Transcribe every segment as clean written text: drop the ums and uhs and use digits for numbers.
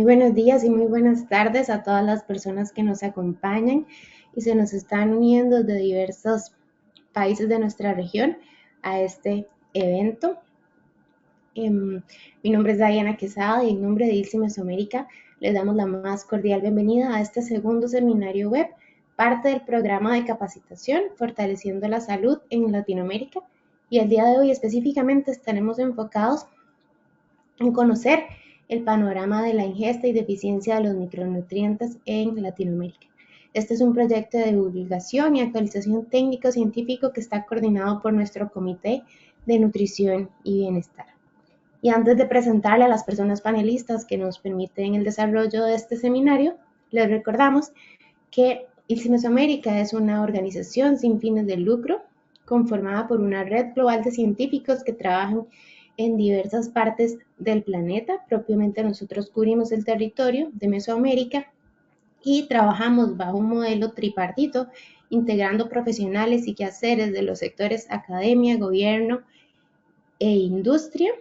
Muy buenos días y muy buenas tardes a todas las personas que nos acompañan y se nos están uniendo de diversos países de nuestra región a este evento. Mi nombre es Diana Quesada y en nombre de ILSI Mesoamérica les damos la más cordial bienvenida a este segundo seminario web, parte del programa de capacitación Fortaleciendo la Salud en Latinoamérica. Y el día de hoy específicamente estaremos enfocados en conocer el panorama de la ingesta y deficiencia de los micronutrientes en Latinoamérica. Este es un proyecto de divulgación y actualización técnico-científico que está coordinado por nuestro Comité de Nutrición y Bienestar. Y antes de presentarle a las personas panelistas que nos permiten el desarrollo de este seminario, les recordamos que ILSI Mesoamérica es una organización sin fines de lucro conformada por una red global de científicos que trabajan en diversas partes del planeta. Propiamente nosotros cubrimos el territorio de Mesoamérica y trabajamos bajo un modelo tripartito, integrando profesionales y quehaceres de los sectores academia, gobierno e industria,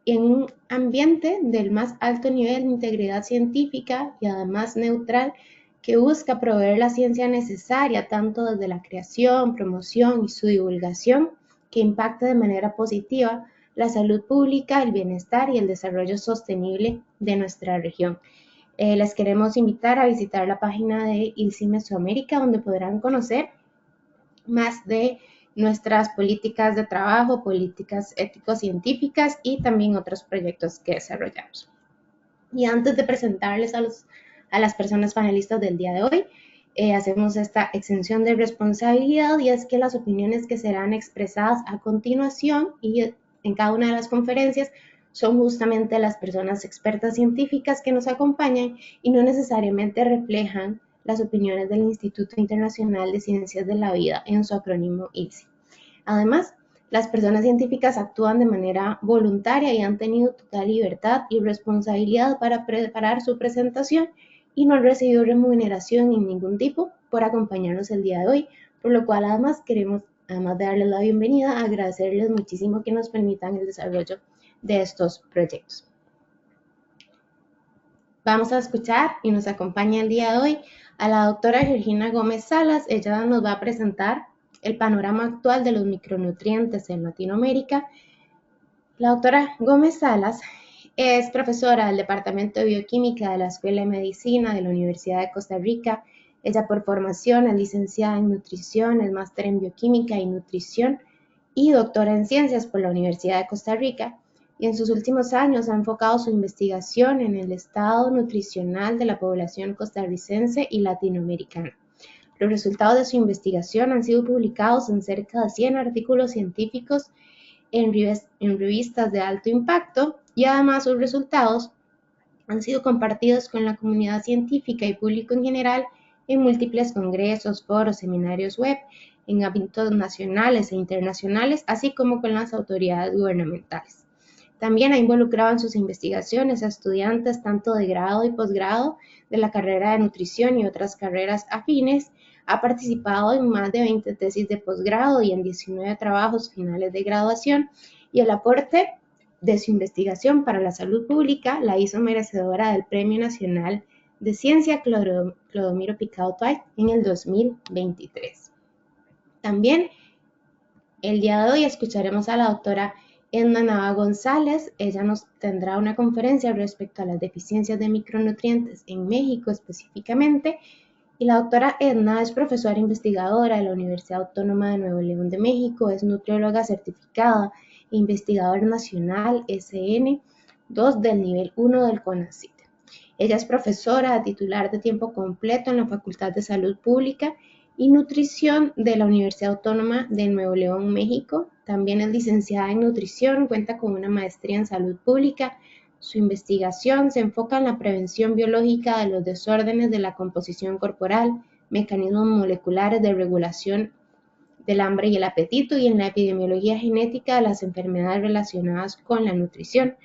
en un ambiente del más alto nivel de integridad científica y además neutral, que busca proveer la ciencia necesaria tanto desde la creación, promoción y su divulgación, que impacte de manera positiva la salud pública, el bienestar y el desarrollo sostenible de nuestra región. Les queremos invitar a visitar la página de ILSI Mesoamérica, donde podrán conocer más de nuestras políticas de trabajo, políticas ético-científicas y también otros proyectos que desarrollamos. Y antes de presentarles a las personas panelistas del día de hoy, hacemos esta exención de responsabilidad, y es que las opiniones que serán expresadas a continuación y en cada una de las conferencias son justamente las personas expertas científicas que nos acompañan y no necesariamente reflejan las opiniones del Instituto Internacional de Ciencias de la Vida, en su acrónimo ICSI. Además, las personas científicas actúan de manera voluntaria y han tenido total libertad y responsabilidad para preparar su presentación y no han recibido remuneración en ningún tipo por acompañarnos el día de hoy, por lo cual además queremos, además de darles la bienvenida, agradecerles muchísimo que nos permitan el desarrollo de estos proyectos. Vamos a escuchar y nos acompaña el día de hoy a la doctora Georgina Gómez Salas. Ella nos va a presentar el panorama actual de los micronutrientes en Latinoamérica. La doctora Gómez Salas es profesora del Departamento de Bioquímica de la Escuela de Medicina de la Universidad de Costa Rica. Ella por formación es licenciada en nutrición, es máster en bioquímica y nutrición y doctora en ciencias por la Universidad de Costa Rica. Y en sus últimos años ha enfocado su investigación en el estado nutricional de la población costarricense y latinoamericana. Los resultados de su investigación han sido publicados en cerca de 100 artículos científicos en revistas de alto impacto, y además sus resultados han sido compartidos con la comunidad científica y público en general en múltiples congresos, foros, seminarios web, en ámbitos nacionales e internacionales, así como con las autoridades gubernamentales. También ha involucrado en sus investigaciones a estudiantes tanto de grado y posgrado de la carrera de nutrición y otras carreras afines. Ha participado en más de 20 tesis de posgrado y en 19 trabajos finales de graduación, y el aporte de su investigación para la salud pública la hizo merecedora del Premio Nacional de Ciencia Clodomiro Picado Twite en el 2023. También el día de hoy escucharemos a la doctora Edna Nava González. Ella nos tendrá una conferencia respecto a las deficiencias de micronutrientes en México específicamente. Y la doctora Edna es profesora investigadora de la Universidad Autónoma de Nuevo León de México, es nutrióloga certificada e investigadora nacional SN2 del nivel 1 del CONACYT. Ella es profesora titular de tiempo completo en la Facultad de Salud Pública y Nutrición de la Universidad Autónoma de Nuevo León, México. También es licenciada en nutrición, cuenta con una maestría en salud pública. Su investigación se enfoca en la prevención biológica de los desórdenes de la composición corporal, mecanismos moleculares de regulación del hambre y el apetito, y en la epidemiología genética de las enfermedades relacionadas con la nutrición.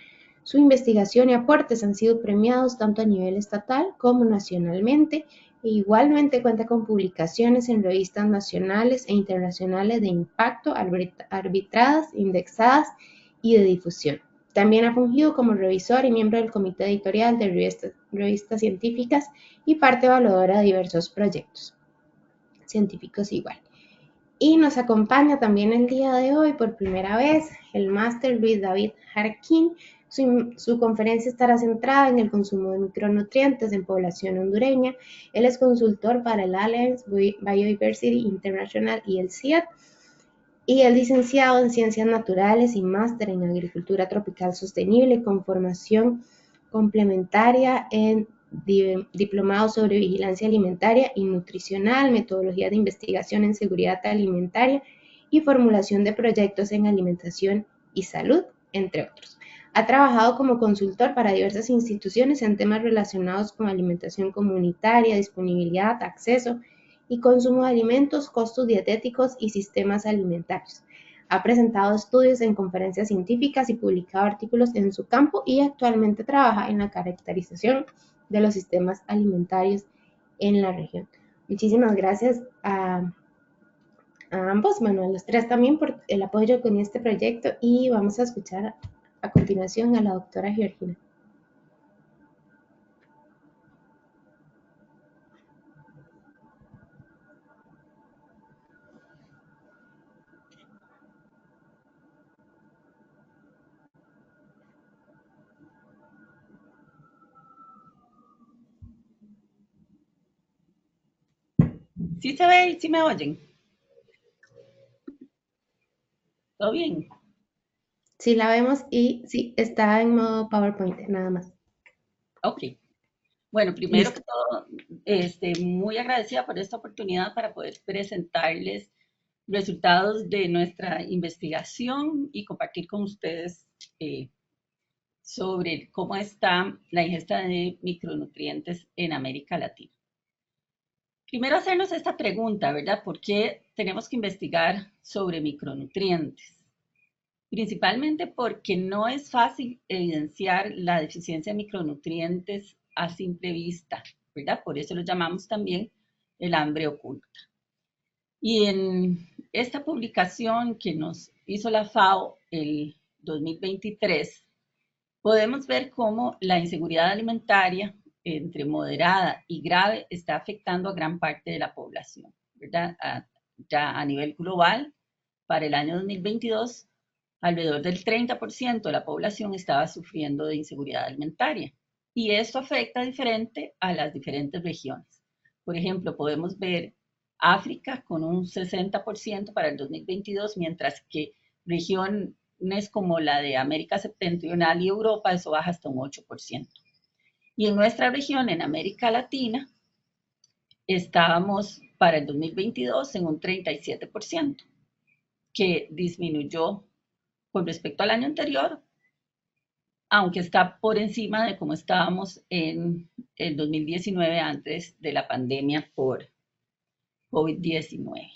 Su investigación y aportes han sido premiados tanto a nivel estatal como nacionalmente, e igualmente cuenta con publicaciones en revistas nacionales e internacionales de impacto, arbitradas, indexadas y de difusión. También ha fungido como revisor y miembro del comité editorial de revistas científicas y parte evaluadora de diversos proyectos científicos igual. Y nos acompaña también el día de hoy por primera vez el máster Luis David Jarquín. Su conferencia estará centrada en el consumo de micronutrientes en población hondureña. Él es consultor para el Alliance Biodiversity International y el CIAT, y es licenciado en Ciencias Naturales y máster en Agricultura Tropical Sostenible con formación complementaria en diplomado sobre vigilancia alimentaria y nutricional, metodología de investigación en seguridad alimentaria y formulación de proyectos en alimentación y salud, entre otros. Ha trabajado como consultor para diversas instituciones en temas relacionados con alimentación comunitaria, disponibilidad, acceso y consumo de alimentos, costos dietéticos y sistemas alimentarios. Ha presentado estudios en conferencias científicas y publicado artículos en su campo y actualmente trabaja en la caracterización de los sistemas alimentarios en la región. Muchísimas gracias a ambos, bueno, a los tres también por el apoyo con este proyecto, y vamos a escuchar a continuación a la doctora Georgina. ¿Sí se ve y sí me oyen? ¿Todo bien? Sí, la vemos y sí, está en modo PowerPoint, nada más. Ok. Bueno, primero Listo. que todo, muy agradecida por esta oportunidad para poder presentarles resultados de nuestra investigación y compartir con ustedes sobre cómo está la ingesta de micronutrientes en América Latina. Primero hacernos esta pregunta, ¿verdad? ¿Por qué tenemos que investigar sobre micronutrientes? Principalmente porque no es fácil evidenciar la deficiencia de micronutrientes a simple vista, ¿verdad? Por eso lo llamamos también el hambre oculta. Y en esta publicación que nos hizo la FAO el 2023, podemos ver cómo la inseguridad alimentaria entre moderada y grave está afectando a gran parte de la población, ¿verdad? Ya a nivel global, para el año 2022, alrededor del 30% de la población estaba sufriendo de inseguridad alimentaria. Y esto afecta diferente a las diferentes regiones. Por ejemplo, podemos ver África con un 60% para el 2022, mientras que regiones como la de América Septentrional y Europa, eso baja hasta un 8%. Y en nuestra región, en América Latina, estábamos para el 2022 en un 37%, que disminuyó con respecto al año anterior, aunque está por encima de cómo estábamos en el 2019 antes de la pandemia por COVID-19.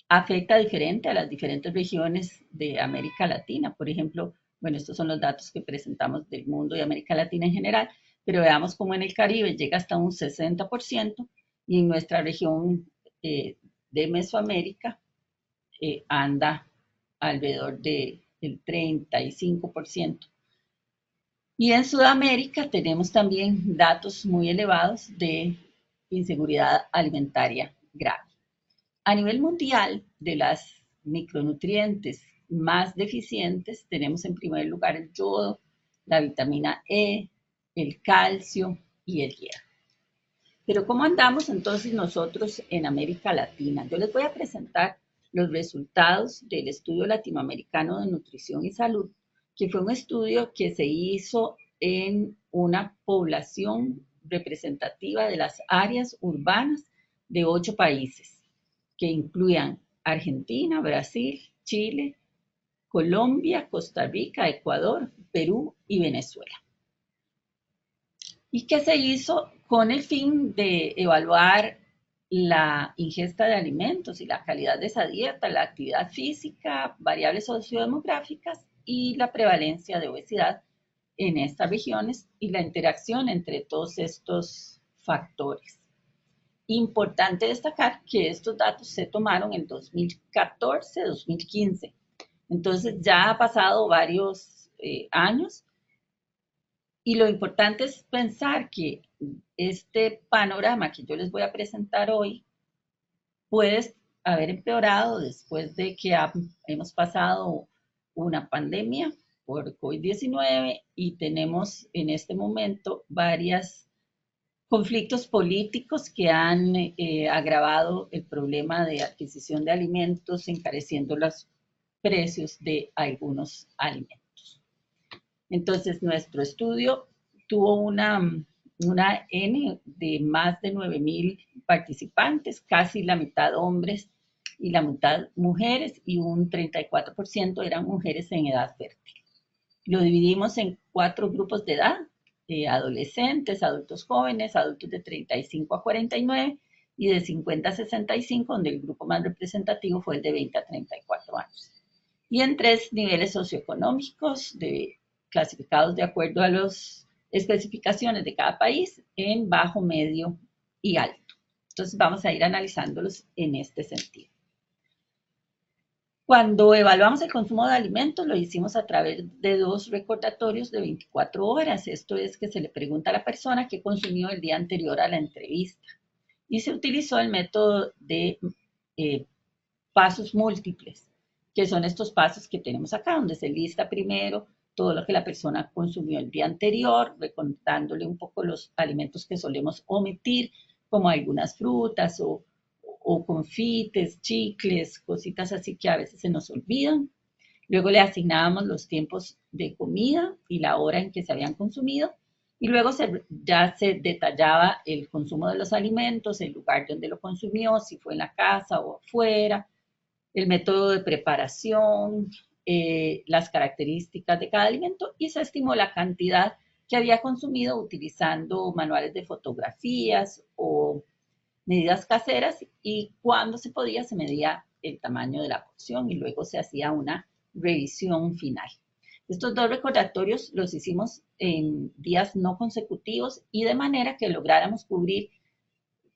Afecta diferente a las diferentes regiones de América Latina. Por ejemplo, bueno, estos son los datos que presentamos del mundo y América Latina en general, pero veamos cómo en el Caribe llega hasta un 60% y en nuestra región de Mesoamérica anda alrededor del 35%. Y en Sudamérica tenemos también datos muy elevados de inseguridad alimentaria grave. A nivel mundial, de las micronutrientes más deficientes, tenemos en primer lugar el yodo, la vitamina E, el calcio y el hierro. Pero ¿cómo andamos entonces nosotros en América Latina? Yo les voy a presentar los resultados del estudio latinoamericano de nutrición y salud, que fue un estudio que se hizo en una población representativa de las áreas urbanas de 8 países, que incluían Argentina, Brasil, Chile, Colombia, Costa Rica, Ecuador, Perú y Venezuela. ¿Y qué se hizo con el fin de evaluar la ingesta de alimentos y la calidad de esa dieta, la actividad física, variables sociodemográficas y la prevalencia de obesidad en estas regiones y la interacción entre todos estos factores? Importante destacar que estos datos se tomaron en 2014-2015. Entonces ya ha pasado varios años. Y lo importante es pensar que este panorama que yo les voy a presentar hoy puede haber empeorado después de que hemos pasado una pandemia por COVID-19 y tenemos en este momento varios conflictos políticos que han agravado el problema de adquisición de alimentos, encareciendo los precios de algunos alimentos. Entonces, nuestro estudio tuvo una N de más de 9,000 participantes, casi la mitad hombres y la mitad mujeres, y un 34% eran mujeres en edad fértil. Lo dividimos en 4 grupos de edad: adolescentes, adultos jóvenes, adultos de 35 a 49 y de 50 a 65, donde el grupo más representativo fue el de 20 a 34 años. Y en 3 niveles socioeconómicos clasificados de acuerdo a las especificaciones de cada país, en bajo, medio y alto. Entonces vamos a ir analizándolos en este sentido. Cuando evaluamos el consumo de alimentos, lo hicimos a través de 2 recordatorios de 24 horas. Esto es que se le pregunta a la persona qué consumió el día anterior a la entrevista. Y se utilizó el método de pasos múltiples, que son estos pasos que tenemos acá, donde se lista primero todo lo que la persona consumió el día anterior, recontándole un poco los alimentos que solemos omitir, como algunas frutas o confites, chicles, cositas así que a veces se nos olvidan. Luego le asignábamos los tiempos de comida y la hora en que se habían consumido. Y luego ya se detallaba el consumo de los alimentos, el lugar donde lo consumió, si fue en la casa o afuera, el método de preparación, las características de cada alimento, y se estimó la cantidad que había consumido utilizando manuales de fotografías o medidas caseras, y cuando se podía se medía el tamaño de la porción y luego se hacía una revisión final. Estos 2 recordatorios los hicimos en días no consecutivos y de manera que lográramos cubrir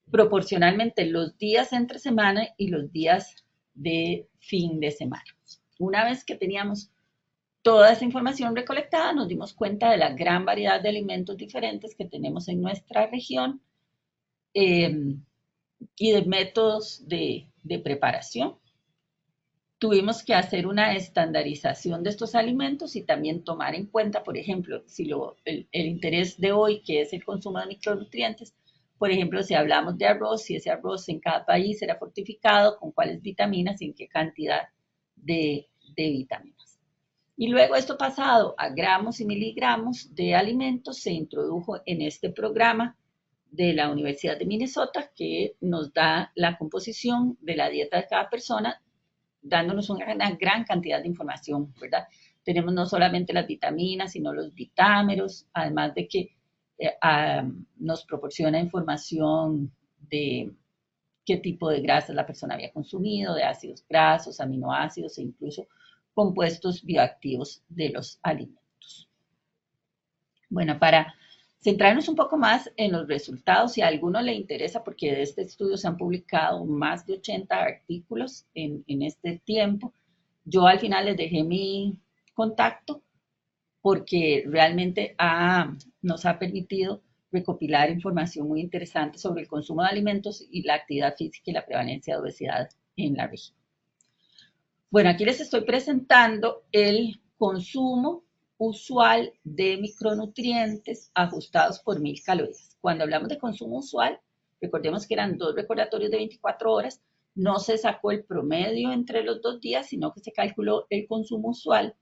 proporcionalmente los días entre semana y los días de fin de semana. Una vez que teníamos toda esa información recolectada, nos dimos cuenta de la gran variedad de alimentos diferentes que tenemos en nuestra región y de métodos de preparación. Tuvimos que hacer una estandarización de estos alimentos y también tomar en cuenta, por ejemplo, si el interés de hoy, que es el consumo de micronutrientes, por ejemplo, si hablamos de arroz, si ese arroz en cada país era fortificado, con cuáles vitaminas y en qué cantidad de vitaminas. Y luego esto pasado a gramos y miligramos de alimentos se introdujo en este programa de la Universidad de Minnesota, que nos da la composición de la dieta de cada persona, dándonos una gran cantidad de información, ¿verdad? Tenemos no solamente las vitaminas, sino los vitámeros, además de que nos proporciona información de qué tipo de grasas la persona había consumido, de ácidos grasos, aminoácidos e incluso compuestos bioactivos de los alimentos. Bueno, para centrarnos un poco más en los resultados, si a alguno le interesa, porque de este estudio se han publicado más de 80 artículos en este tiempo, yo al final les dejé mi contacto porque realmente nos ha permitido recopilar información muy interesante sobre el consumo de alimentos y la actividad física y la prevalencia de obesidad en la región. Bueno, aquí les estoy presentando el consumo usual de micronutrientes ajustados por 1000 calorías. Cuando hablamos de consumo usual, recordemos que eran 2 recordatorios de 24 horas, no se sacó el promedio entre los 2 días, sino que se calculó el consumo usual,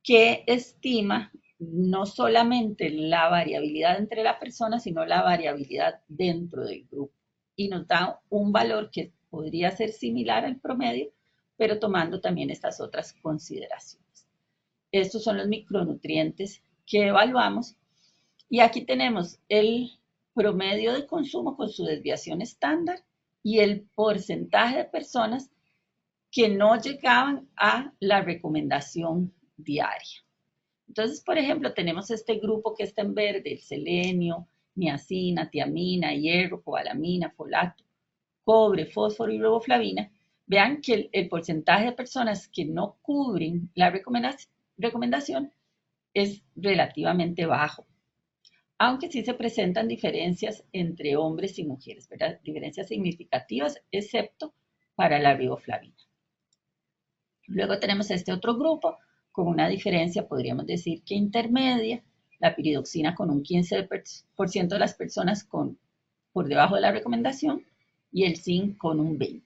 que estima no solamente la variabilidad entre la persona, sino la variabilidad dentro del grupo. Y nos da un valor que podría ser similar al promedio, pero tomando también estas otras consideraciones. Estos son los micronutrientes que evaluamos. Y aquí tenemos el promedio de consumo con su desviación estándar y el porcentaje de personas que no llegaban a la recomendación diaria. Entonces, por ejemplo, tenemos este grupo que está en verde: el selenio, niacina, tiamina, hierro, cobalamina, folato, cobre, fósforo y riboflavina. Vean que el porcentaje de personas que no cubren la recomendación es relativamente bajo, aunque sí se presentan diferencias entre hombres y mujeres, ¿verdad? Diferencias significativas, excepto para la riboflavina. Luego tenemos este otro grupo con una diferencia, podríamos decir que intermedia, la piridoxina con un 15% de las personas por debajo de la recomendación y el zinc con un 20%.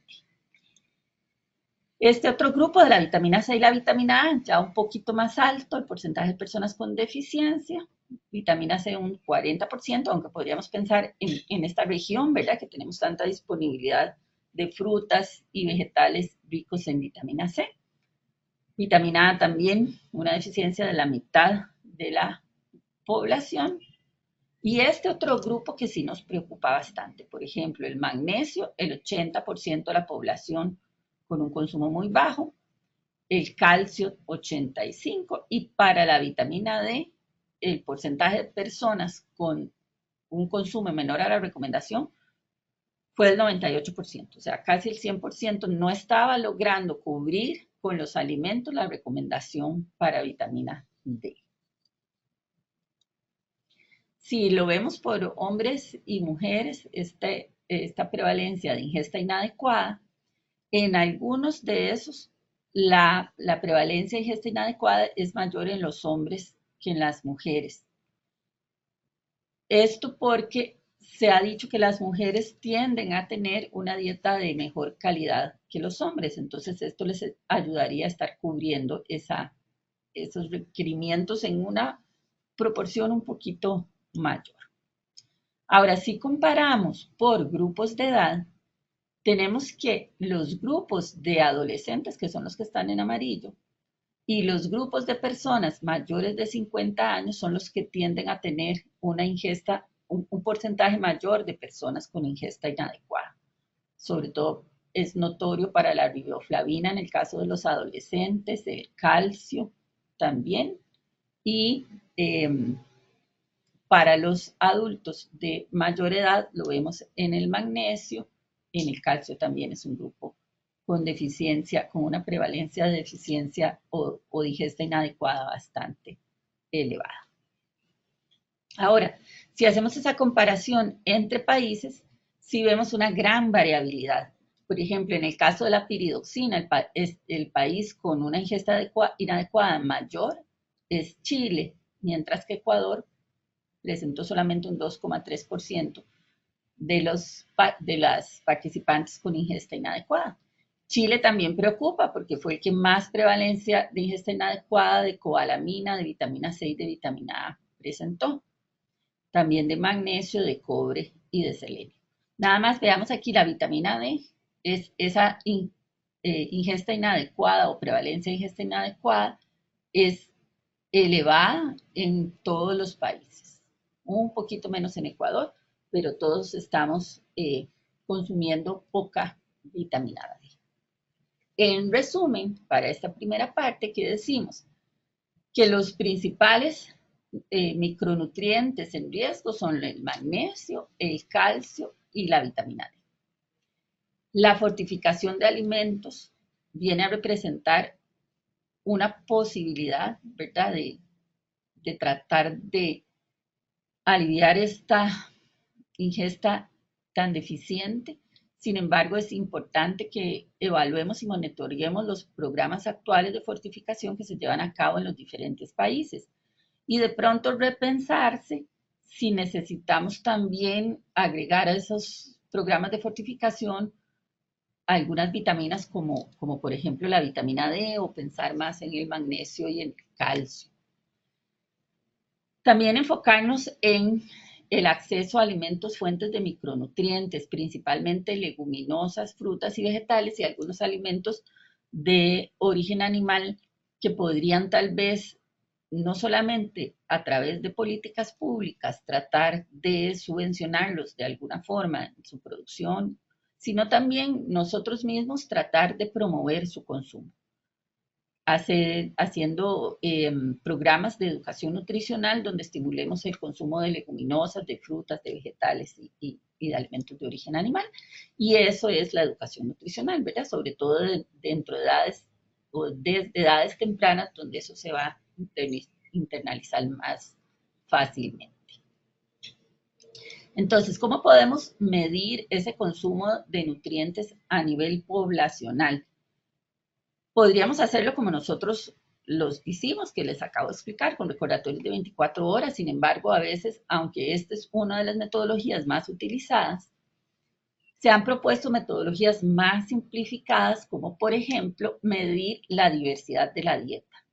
Este otro grupo de la vitamina C y la vitamina A, ya un poquito más alto, el porcentaje de personas con deficiencia, vitamina C un 40%, aunque podríamos pensar en esta región, ¿verdad? Que tenemos tanta disponibilidad de frutas y vegetales ricos en vitamina C. Vitamina A también, una deficiencia de la mitad de la población. Y este otro grupo que sí nos preocupa bastante, por ejemplo, el magnesio, el 80% de la población con un consumo muy bajo, el calcio 85% y para la vitamina D, el porcentaje de personas con un consumo menor a la recomendación fue del 98%, o sea, casi el 100% no estaba logrando cubrir con los alimentos la recomendación para vitamina D. Si lo vemos por hombres y mujeres, esta prevalencia de ingesta inadecuada, en algunos de esos, la prevalencia de ingesta inadecuada es mayor en los hombres que en las mujeres. Esto porque se ha dicho que las mujeres tienden a tener una dieta de mejor calidad que los hombres, entonces esto les ayudaría a estar cubriendo esos requerimientos en una proporción un poquito mayor. Ahora, si comparamos por grupos de edad, tenemos que los grupos de adolescentes, que son los que están en amarillo, y los grupos de personas mayores de 50 años son los que tienden a tener una ingesta, un porcentaje mayor de personas con ingesta inadecuada. Sobre todo es notorio para la riboflavina en el caso de los adolescentes, el calcio también, y para los adultos de mayor edad lo vemos en el magnesio, en el calcio también es un grupo con deficiencia, con una prevalencia de deficiencia o digesta inadecuada bastante elevada. Ahora, si hacemos esa comparación entre países, sí vemos una gran variabilidad. Por ejemplo, en el caso de la piridoxina, el país con una ingesta inadecuada mayor es Chile, mientras que Ecuador presentó solamente un 2,3% de las participantes con ingesta inadecuada. Chile también preocupa porque fue el que más prevalencia de ingesta inadecuada de cobalamina, de vitamina C y de vitamina A presentó. También de magnesio, de cobre y de selenio. Nada más veamos aquí la vitamina D, es esa ingesta inadecuada o prevalencia de ingesta inadecuada es elevada en todos los países. Un poquito menos en Ecuador, pero todos estamos consumiendo poca vitamina D. En resumen, para esta primera parte, ¿qué decimos? Que los principales micronutrientes en riesgo son el magnesio, el calcio y la vitamina D. La fortificación de alimentos viene a representar una posibilidad, ¿verdad?, de tratar de aliviar esta ingesta tan deficiente. Sin embargo, es importante que evaluemos y monitoreemos los programas actuales de fortificación que se llevan a cabo en los diferentes países y de pronto repensarse si necesitamos también agregar a esos programas de fortificación algunas vitaminas como por ejemplo la vitamina D o pensar más en el magnesio y en el calcio. También enfocarnos en el acceso a alimentos fuentes de micronutrientes, principalmente leguminosas, frutas y vegetales y algunos alimentos de origen animal que podrían tal vez no solamente a través de políticas públicas tratar de subvencionarlos de alguna forma en su producción, sino también nosotros mismos tratar de promover su consumo. Haciendo programas de educación nutricional donde estimulemos el consumo de leguminosas, de frutas, de vegetales y de alimentos de origen animal. Y eso es la educación nutricional, ¿verdad? Sobre todo dentro de edades o desde edades tempranas donde eso se va internalizar más fácilmente. Entonces, ¿cómo podemos medir ese consumo de nutrientes a nivel poblacional? Podríamos hacerlo como nosotros los hicimos, que les acabo de explicar, con recordatorios de 24 horas. Sin embargo, a veces, aunque esta es una de las metodologías más utilizadas, se han propuesto metodologías más simplificadas, como por ejemplo, medir la diversidad de la dieta,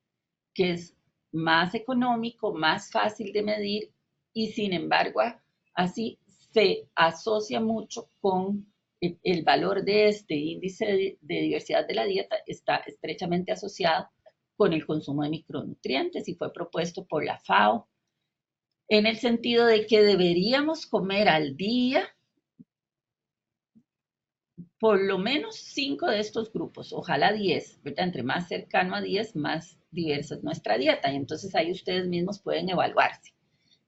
que es más económico, más fácil de medir y sin embargo, así se asocia mucho con el valor de este índice de diversidad de la dieta, está estrechamente asociado con el consumo de micronutrientes y fue propuesto por la FAO en el sentido de que deberíamos comer al día por lo menos 5 de estos grupos, ojalá 10, ¿verdad? Entre más cercano a 10, más diversa es nuestra dieta y entonces ahí ustedes mismos pueden evaluarse.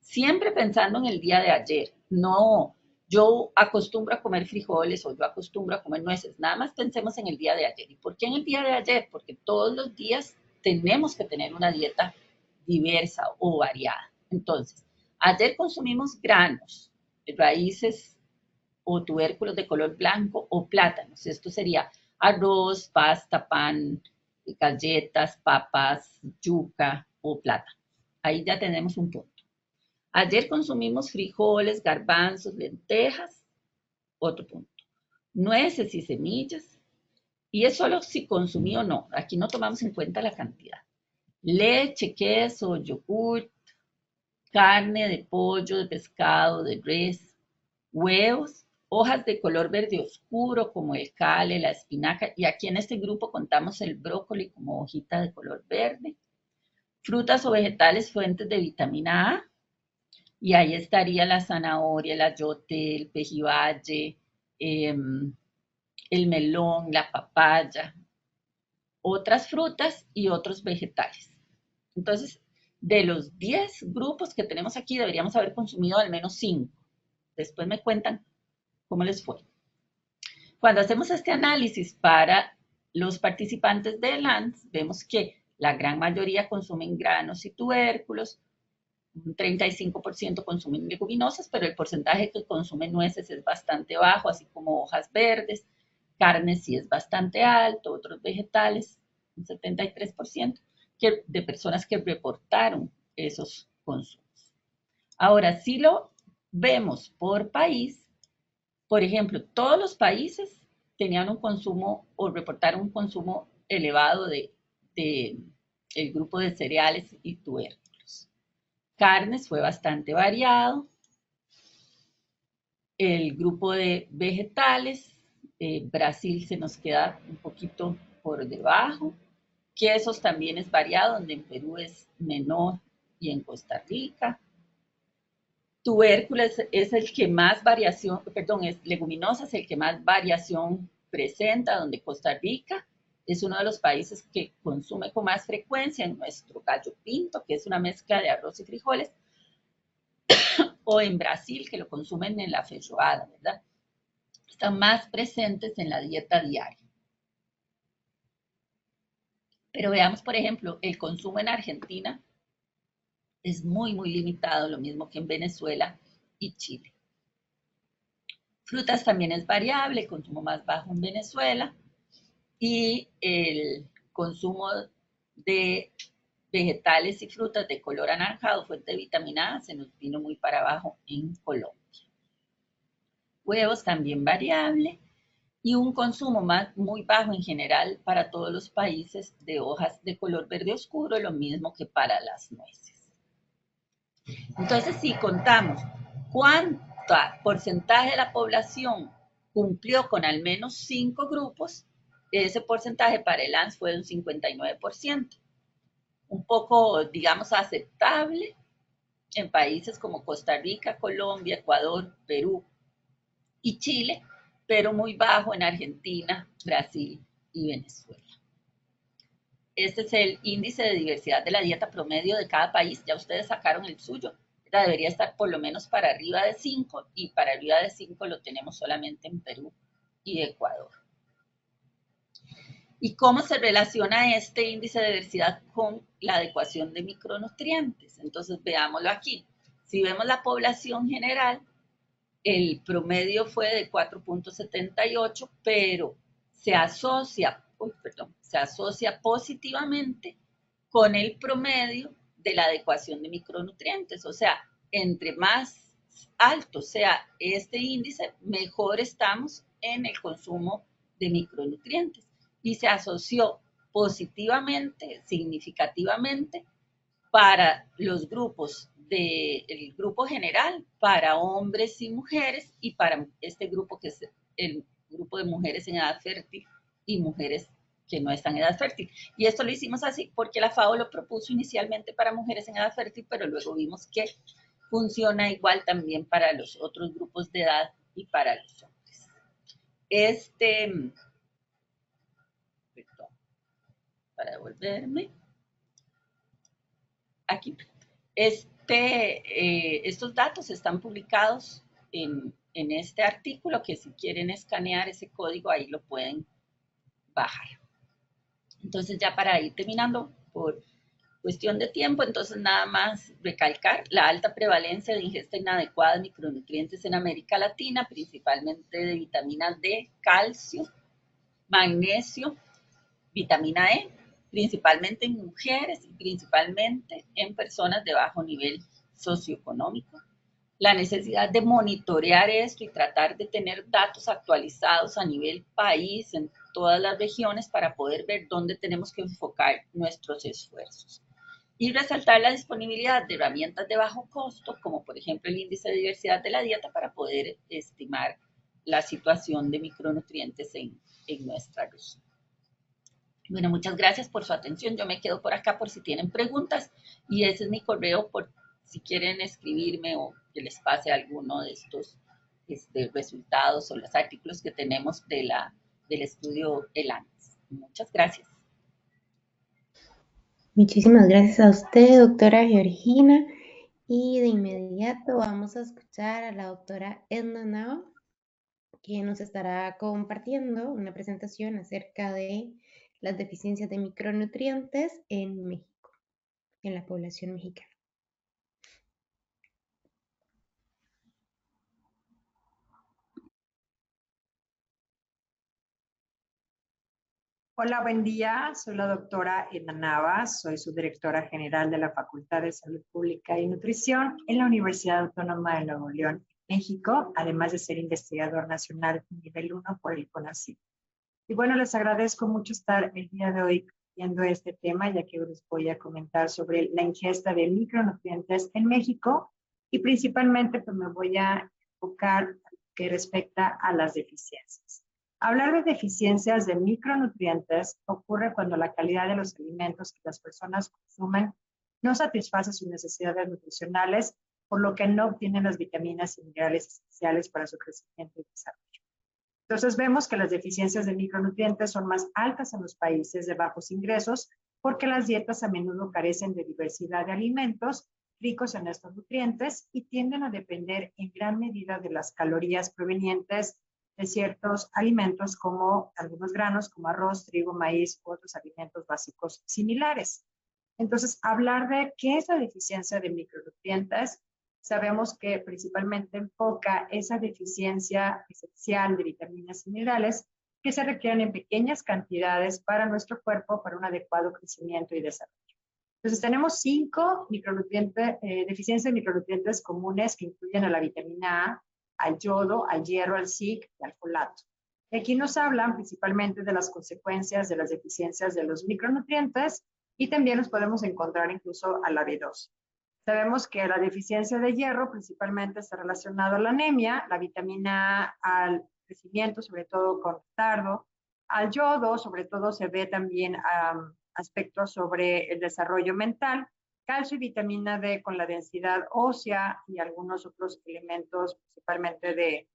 Siempre pensando en el día de ayer, no, yo acostumbro a comer frijoles o yo acostumbro a comer nueces, nada más pensemos en el día de ayer. ¿Y por qué en el día de ayer? Porque todos los días tenemos que tener una dieta diversa o variada. Entonces, ayer consumimos granos, raíces o tubérculos de color blanco o plátanos. Esto sería arroz, pasta, pan, galletas, papas, yuca o plátano. Ahí ya tenemos un punto. Ayer consumimos frijoles, garbanzos, lentejas, otro punto. Nueces y semillas. Y es solo si consumí o no. Aquí no tomamos en cuenta la cantidad. Leche, queso, yogur, carne de pollo, de pescado, de res, huevos, hojas de color verde oscuro como el cale, la espinaca, y aquí en este grupo contamos el brócoli como hojita de color verde, frutas o vegetales fuentes de vitamina A, y ahí estaría la zanahoria, el ayote, el pejibaye, el melón, la papaya, otras frutas y otros vegetales. Entonces, de los 10 grupos que tenemos aquí, deberíamos haber consumido al menos 5. Después me cuentan cómo les fue. Cuando hacemos este análisis para los participantes de LANS, vemos que la gran mayoría consumen granos y tubérculos, un 35% consumen leguminosas, pero el porcentaje que consumen nueces es bastante bajo, así como hojas verdes, carne sí es bastante alto, otros vegetales, un 73% de personas que reportaron esos consumos. Ahora, si lo vemos por país, por ejemplo, todos los países tenían un consumo o reportaron un consumo elevado de el grupo de cereales y tubérculos. Carnes fue bastante variado. El grupo de vegetales, Brasil se nos queda un poquito por debajo. Quesos también es variado, donde en Perú es menor y en Costa Rica. Tubérculos es el que más variación, perdón, es leguminosas el que más variación presenta, donde Costa Rica es uno de los países que consume con más frecuencia en nuestro gallo pinto, que es una mezcla de arroz y frijoles, o en Brasil, que lo consumen en la feijoada, ¿verdad? Están más presentes en la dieta diaria. Pero veamos, por ejemplo, el consumo en Argentina es muy, muy limitado, lo mismo que en Venezuela y Chile. Frutas también es variable, el consumo más bajo en Venezuela y el consumo de vegetales y frutas de color anaranjado, fuente de vitamina A, se nos vino muy para abajo en Colombia. Huevos también variable y un consumo muy bajo en general para todos los países de hojas de color verde oscuro, lo mismo que para las nueces. Entonces, si contamos cuánto porcentaje de la población cumplió con al menos 5 grupos, ese porcentaje para el ANS fue de un 59%. Un poco, digamos, aceptable en países como Costa Rica, Colombia, Ecuador, Perú y Chile, pero muy bajo en Argentina, Brasil y Venezuela. Este es el índice de diversidad de la dieta promedio de cada país. Ya ustedes sacaron el suyo. Debería estar por lo menos para arriba de 5 y para arriba de 5 lo tenemos solamente en Perú y Ecuador. ¿Y cómo se relaciona este índice de diversidad con la adecuación de micronutrientes? Entonces, veámoslo aquí. Si vemos la población general, el promedio fue de 4.78, pero se asocia positivamente con el promedio de la adecuación de micronutrientes. O sea, entre más alto sea este índice, mejor estamos en el consumo de micronutrientes. Y se asoció positivamente, significativamente, para los grupos del grupo general, para hombres y mujeres, y para este grupo que es el grupo de mujeres en edad fértil y mujeres que no están en edad fértil. Y esto lo hicimos así porque la FAO lo propuso inicialmente para mujeres en edad fértil, pero luego vimos que funciona igual también para los otros grupos de edad y para los hombres. Para devolverme, aquí. Estos datos están publicados en este artículo, que si quieren escanear ese código, ahí lo pueden bajar. Entonces, ya para ir terminando, por cuestión de tiempo, entonces nada más recalcar la alta prevalencia de ingesta inadecuada de micronutrientes en América Latina, principalmente de vitamina D, calcio, magnesio, vitamina E, principalmente en mujeres y principalmente en personas de bajo nivel socioeconómico. La necesidad de monitorear esto y tratar de tener datos actualizados a nivel país en todas las regiones para poder ver dónde tenemos que enfocar nuestros esfuerzos. Y resaltar la disponibilidad de herramientas de bajo costo, como por ejemplo el índice de diversidad de la dieta, para poder estimar la situación de micronutrientes en nuestra región. Bueno, muchas gracias por su atención. Yo me quedo por acá por si tienen preguntas, y ese es mi correo por si quieren escribirme o que les pase alguno de estos resultados o los artículos que tenemos del estudio ELANES. Muchas gracias. Muchísimas gracias a usted, doctora Georgina. Y de inmediato vamos a escuchar a la doctora Edna Nava, quien nos estará compartiendo una presentación acerca de las deficiencias de micronutrientes en México, en la población mexicana. Hola, buen día. Soy la doctora Edna Navas. Soy subdirectora general de la Facultad de Salud Pública y Nutrición en la Universidad Autónoma de Nuevo León, México, además de ser investigador nacional nivel 1 por el CONACYT. Y bueno, les agradezco mucho estar el día de hoy viendo este tema, ya que les voy a comentar sobre la ingesta de micronutrientes en México, y principalmente pues me voy a enfocar que respecta a las deficiencias. Hablar de deficiencias de micronutrientes ocurre cuando la calidad de los alimentos que las personas consumen no satisface sus necesidades nutricionales, por lo que no obtienen las vitaminas y minerales esenciales para su crecimiento y desarrollo. Entonces vemos que las deficiencias de micronutrientes son más altas en los países de bajos ingresos, porque las dietas a menudo carecen de diversidad de alimentos ricos en estos nutrientes y tienden a depender en gran medida de las calorías provenientes de ciertos alimentos, como algunos granos como arroz, trigo, maíz u otros alimentos básicos similares. Entonces, hablar de qué es la deficiencia de micronutrientes, sabemos que principalmente enfoca esa deficiencia esencial de vitaminas y minerales que se requieren en pequeñas cantidades para nuestro cuerpo para un adecuado crecimiento y desarrollo. Entonces, tenemos 5 deficiencias de micronutrientes comunes, que incluyen a la vitamina A, al yodo, al hierro, al zinc y al folato. Y aquí nos hablan principalmente de las consecuencias de las deficiencias de los micronutrientes, y también los podemos encontrar incluso a la B12. Sabemos que la deficiencia de hierro principalmente está relacionada a la anemia, la vitamina A al crecimiento, sobre todo con retardo, al yodo, sobre todo se ve también aspectos sobre el desarrollo mental, calcio y vitamina D con la densidad ósea y algunos otros elementos, principalmente de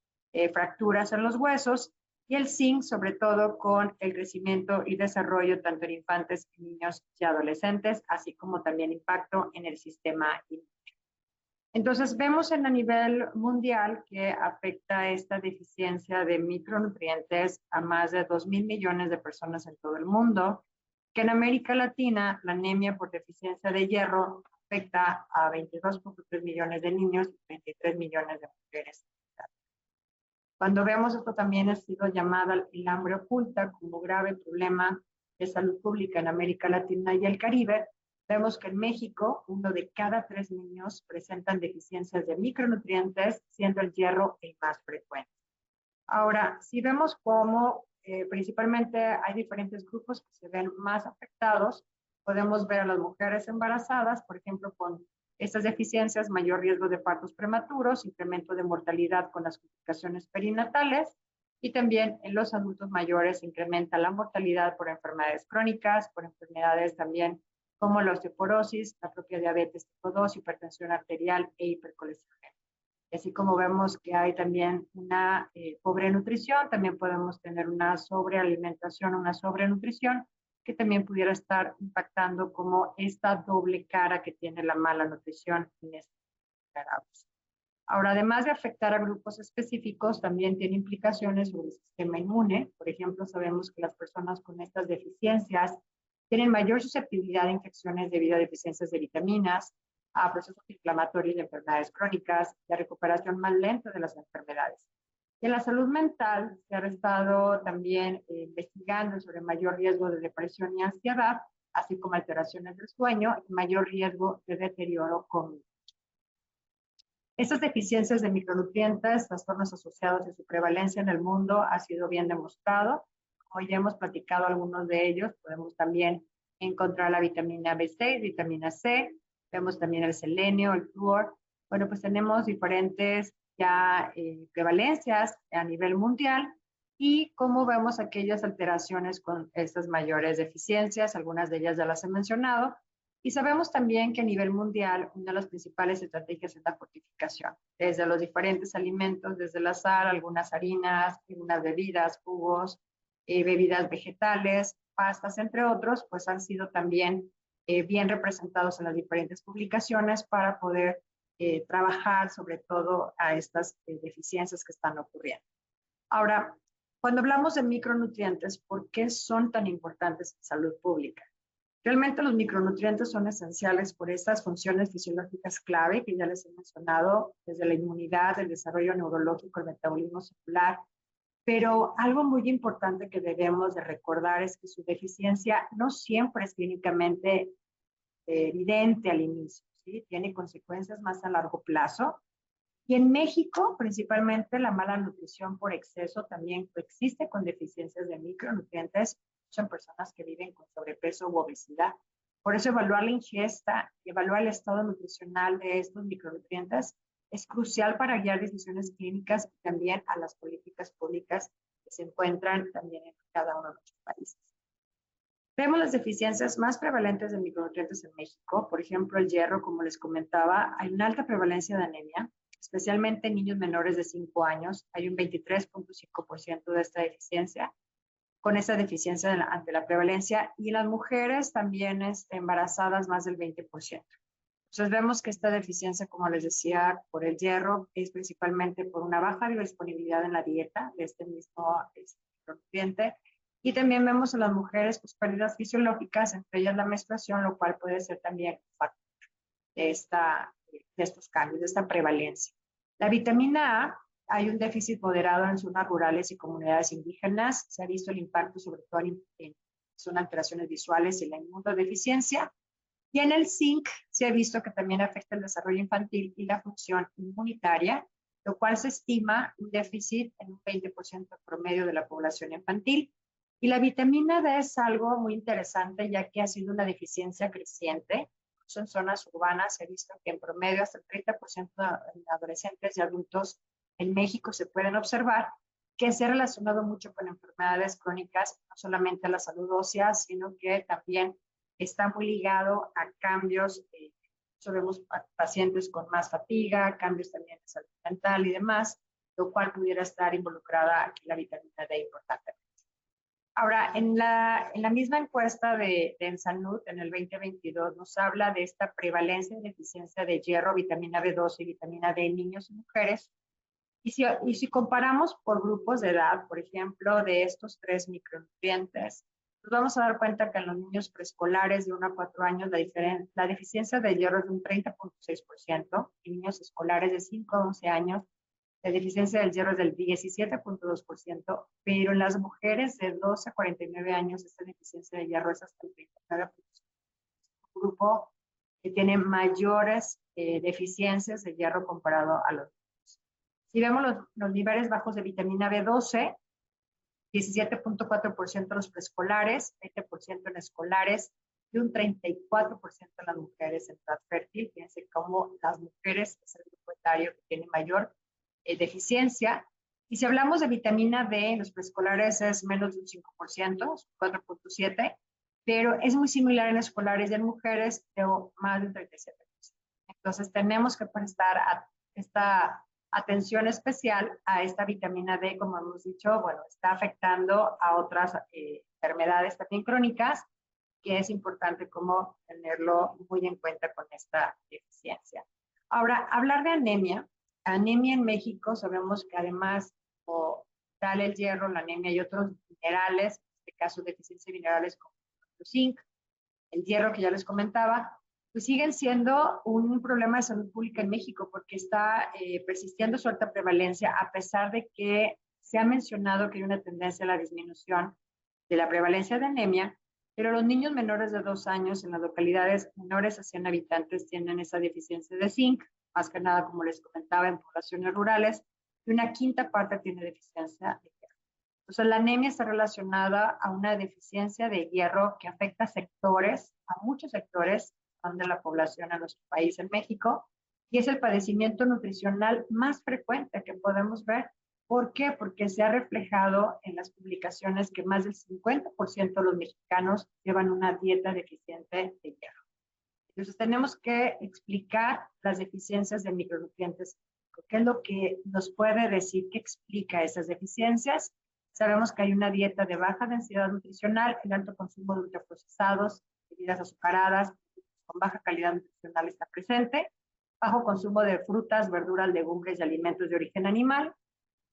fracturas en los huesos, y el zinc, sobre todo con el crecimiento y desarrollo tanto en infantes, niños y adolescentes, así como también impacto en el sistema inmune. Entonces, vemos a nivel mundial que afecta esta deficiencia de micronutrientes a más de 2.000 millones de personas en todo el mundo, que en América Latina la anemia por deficiencia de hierro afecta a 22.3 millones de niños y 23 millones de mujeres. Cuando vemos esto también ha sido llamada el hambre oculta como grave problema de salud pública en América Latina y el Caribe, vemos que en México 1 de cada 3 niños presentan deficiencias de micronutrientes, siendo el hierro el más frecuente. Ahora, si vemos cómo principalmente hay diferentes grupos que se ven más afectados, podemos ver a las mujeres embarazadas, por ejemplo, con estas deficiencias, mayor riesgo de partos prematuros, incremento de mortalidad con las complicaciones perinatales, y también en los adultos mayores incrementa la mortalidad por enfermedades crónicas, por enfermedades también como la osteoporosis, la propia diabetes tipo 2, hipertensión arterial e hipercolesterolemia. Así como vemos que hay también una pobre nutrición, también podemos tener una sobrealimentación, una sobrenutrición, que también pudiera estar impactando como esta doble cara que tiene la mala nutrición en estos vulnerables. Ahora, además de afectar a grupos específicos, también tiene implicaciones sobre el sistema inmune. Por ejemplo, sabemos que las personas con estas deficiencias tienen mayor susceptibilidad a infecciones debido a deficiencias de vitaminas, a procesos inflamatorios de enfermedades crónicas, de recuperación más lenta de las enfermedades. Y en la salud mental se ha estado también investigando sobre mayor riesgo de depresión y ansiedad, así como alteraciones del sueño y mayor riesgo de deterioro cognitivo. Estas deficiencias de micronutrientes, trastornos asociados y su prevalencia en el mundo ha sido bien demostrado. Hoy ya hemos platicado algunos de ellos. Podemos también encontrar la vitamina B6, vitamina C, vemos también el selenio, el flúor. Bueno, pues tenemos diferentes ya prevalencias a nivel mundial y cómo vemos aquellas alteraciones con estas mayores deficiencias, algunas de ellas ya las he mencionado. Y sabemos también que a nivel mundial una de las principales estrategias es la fortificación, desde los diferentes alimentos, desde la sal, algunas harinas, algunas bebidas, jugos, bebidas vegetales, pastas, entre otros, pues han sido también bien representados en las diferentes publicaciones para poder trabajar sobre todo a estas deficiencias que están ocurriendo. Ahora, cuando hablamos de micronutrientes, ¿por qué son tan importantes en salud pública? Realmente los micronutrientes son esenciales por estas funciones fisiológicas clave que ya les he mencionado, desde la inmunidad, el desarrollo neurológico, el metabolismo celular. Pero algo muy importante que debemos de recordar es que su deficiencia no siempre es clínicamente evidente al inicio, ¿sí? Tiene consecuencias más a largo plazo. Y en México, principalmente, la mala nutrición por exceso también coexiste con deficiencias de micronutrientes. Son personas que viven con sobrepeso u obesidad. Por eso evaluar la ingesta y evaluar el estado nutricional de estos micronutrientes es crucial para guiar decisiones clínicas y también a las políticas públicas que se encuentran también en cada uno de nuestros países. Vemos las deficiencias más prevalentes de micronutrientes en México. Por ejemplo, el hierro, como les comentaba, hay una alta prevalencia de anemia, especialmente en niños menores de 5 años. Hay un 23.5% de esta deficiencia, con esa deficiencia ante la prevalencia, y las mujeres también embarazadas más del 20%. Entonces vemos que esta deficiencia, como les decía, por el hierro, es principalmente por una baja biodisponibilidad en la dieta de este mismo micronutriente. Y también vemos en las mujeres pues, pérdidas fisiológicas, entre ellas la menstruación, lo cual puede ser también un factor de estos cambios, de esta prevalencia. La vitamina A, hay un déficit moderado en zonas rurales y comunidades indígenas. Se ha visto el impacto sobre todo en son alteraciones visuales y la inmunodeficiencia. Y en el zinc se ha visto que también afecta el desarrollo infantil y la función inmunitaria, lo cual se estima un déficit en un 20% promedio de la población infantil. Y la vitamina D es algo muy interesante, ya que ha sido una deficiencia creciente. En zonas urbanas se ha visto que en promedio hasta el 30% de adolescentes y adultos en México se pueden observar que se ha relacionado mucho con enfermedades crónicas, no solamente a la salud ósea, sino que también está muy ligado a cambios, vemos pacientes con más fatiga, cambios también de salud mental y demás, lo cual pudiera estar involucrada aquí la vitamina D importante. Ahora, en la misma encuesta de Ensanud en el 2022 nos habla de esta prevalencia de deficiencia de hierro, vitamina B12 y vitamina D en niños y mujeres. Y si comparamos por grupos de edad, por ejemplo, de estos tres micronutrientes, nos vamos a dar cuenta que en los niños preescolares de 1 a 4 años la deficiencia de hierro es de un 30.6%, en niños escolares de 5 a 11 años la deficiencia del hierro es del 17.2%, pero en las mujeres de 12 a 49 años esta deficiencia de hierro es hasta el 39%. Un grupo que tiene mayores deficiencias de hierro comparado a los niños. Si vemos los niveles bajos de vitamina B12, 17.4% en los preescolares, 20% en escolares y un 34% en las mujeres en edad fértil. Fíjense cómo las mujeres es el grupo etario que tiene mayor deficiencia. Y si hablamos de vitamina D en los preescolares es menos de un 5%, 4.7%, pero es muy similar en escolares y en mujeres, pero más del 37%. Entonces tenemos que prestar esta atención especial a esta vitamina D, como hemos dicho, bueno, está afectando a otras enfermedades también crónicas, que es importante como tenerlo muy en cuenta con esta deficiencia. Ahora, hablar de anemia. Anemia en México, sabemos que además o tal el hierro, la anemia y otros minerales, en este caso deficiencia de minerales como el zinc, el hierro que ya les comentaba, pues siguen siendo un problema de salud pública en México porque está persistiendo su alta prevalencia a pesar de que se ha mencionado que hay una tendencia a la disminución de la prevalencia de anemia, pero los niños menores de 2 años en las localidades menores a 100 habitantes tienen esa deficiencia de zinc, más que nada, como les comentaba, en poblaciones rurales, y una quinta parte tiene deficiencia de hierro. Entonces, la anemia está relacionada a una deficiencia de hierro que afecta a sectores, a muchos sectores de la población en nuestro país, en México, y es el padecimiento nutricional más frecuente que podemos ver. ¿Por qué? Porque se ha reflejado en las publicaciones que más del 50% de los mexicanos llevan una dieta deficiente de hierro. Entonces tenemos que explicar las deficiencias de micronutrientes. ¿Qué es lo que nos puede decir que explica esas deficiencias? Sabemos que hay una dieta de baja densidad nutricional, el alto consumo de ultraprocesados, bebidas azucaradas, con baja calidad nutricional está presente, bajo consumo de frutas, verduras, legumbres y alimentos de origen animal.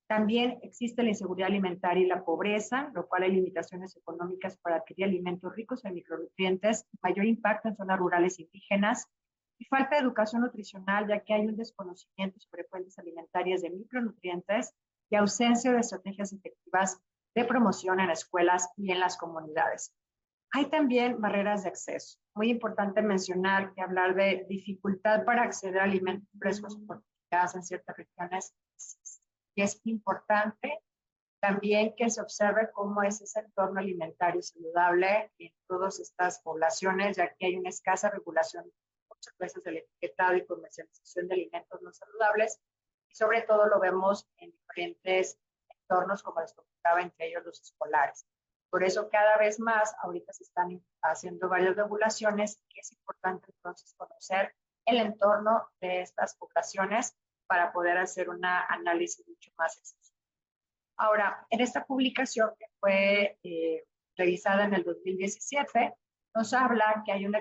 También existe la inseguridad alimentaria y la pobreza, lo cual hay limitaciones económicas para adquirir alimentos ricos en micronutrientes, mayor impacto en zonas rurales indígenas y falta de educación nutricional, ya que hay un desconocimiento sobre fuentes alimentarias de micronutrientes y ausencia de estrategias efectivas de promoción en escuelas y en las comunidades. Hay también barreras de acceso. Muy importante mencionar que hablar de dificultad para acceder a alimentos frescos o fortificados en ciertas regiones y es importante también que se observe cómo es ese entorno alimentario saludable en todas estas poblaciones, ya que hay una escasa regulación muchas veces del etiquetado y comercialización de alimentos no saludables, y sobre todo lo vemos en diferentes entornos, como les comentaba, entre ellos los escolares. Por eso cada vez más ahorita se están haciendo varias regulaciones y es importante entonces conocer el entorno de estas poblaciones para poder hacer un análisis mucho más exhaustivo. Ahora, en esta publicación que fue revisada en el 2017, nos habla que hay una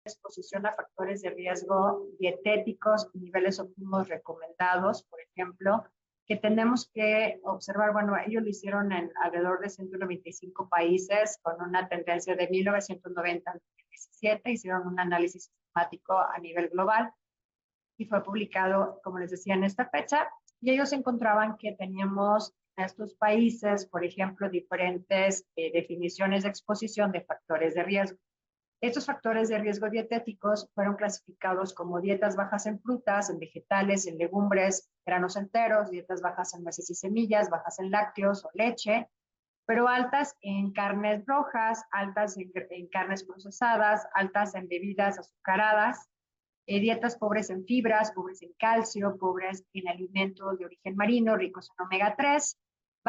exposición a factores de riesgo dietéticos, niveles óptimos recomendados, por ejemplo, que tenemos que observar. Bueno, ellos lo hicieron en alrededor de 195 países con una tendencia de 1990 al 2017, hicieron un análisis sistemático a nivel global y fue publicado, como les decía, en esta fecha, y ellos encontraban que teníamos en estos países, por ejemplo, diferentes definiciones de exposición de factores de riesgo. Estos factores de riesgo dietéticos fueron clasificados como dietas bajas en frutas, en vegetales, en legumbres, granos enteros, dietas bajas en nueces y semillas, bajas en lácteos o leche, pero altas en carnes rojas, altas en carnes procesadas, altas en bebidas azucaradas, dietas pobres en fibras, pobres en calcio, pobres en alimentos de origen marino, ricos en omega 3,